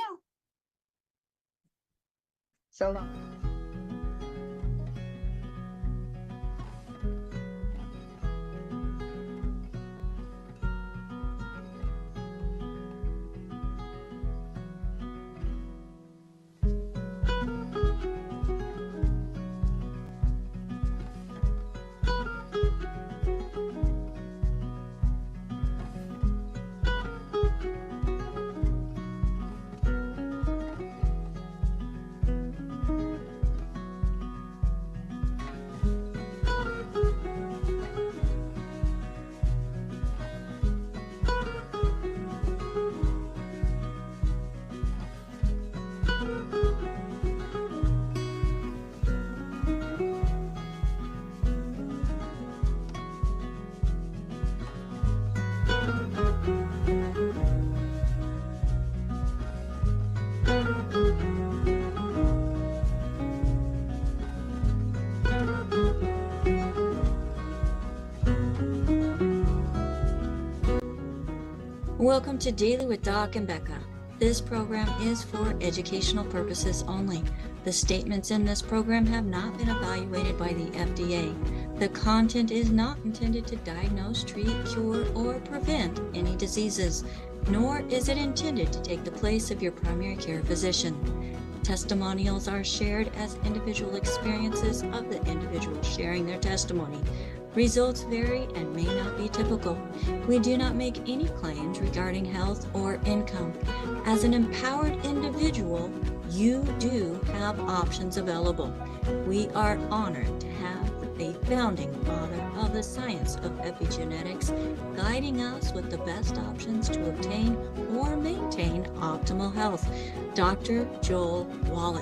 So long. Welcome to Daily with Doc and Becca. This program is for educational purposes only. The statements in this program have not been evaluated by the FDA. The content is not intended to diagnose, treat, cure, or prevent any diseases, nor is it intended to take the place of your primary care physician. Testimonials are shared as individual experiences of the individual sharing their testimony. Results vary and may not be typical. We do not make any claims regarding health or income. As an empowered individual, you do have options available. We are honored to have a founding father of the science of epigenetics guiding us with the best options to obtain or maintain optimal health, Dr. Joel Wallach.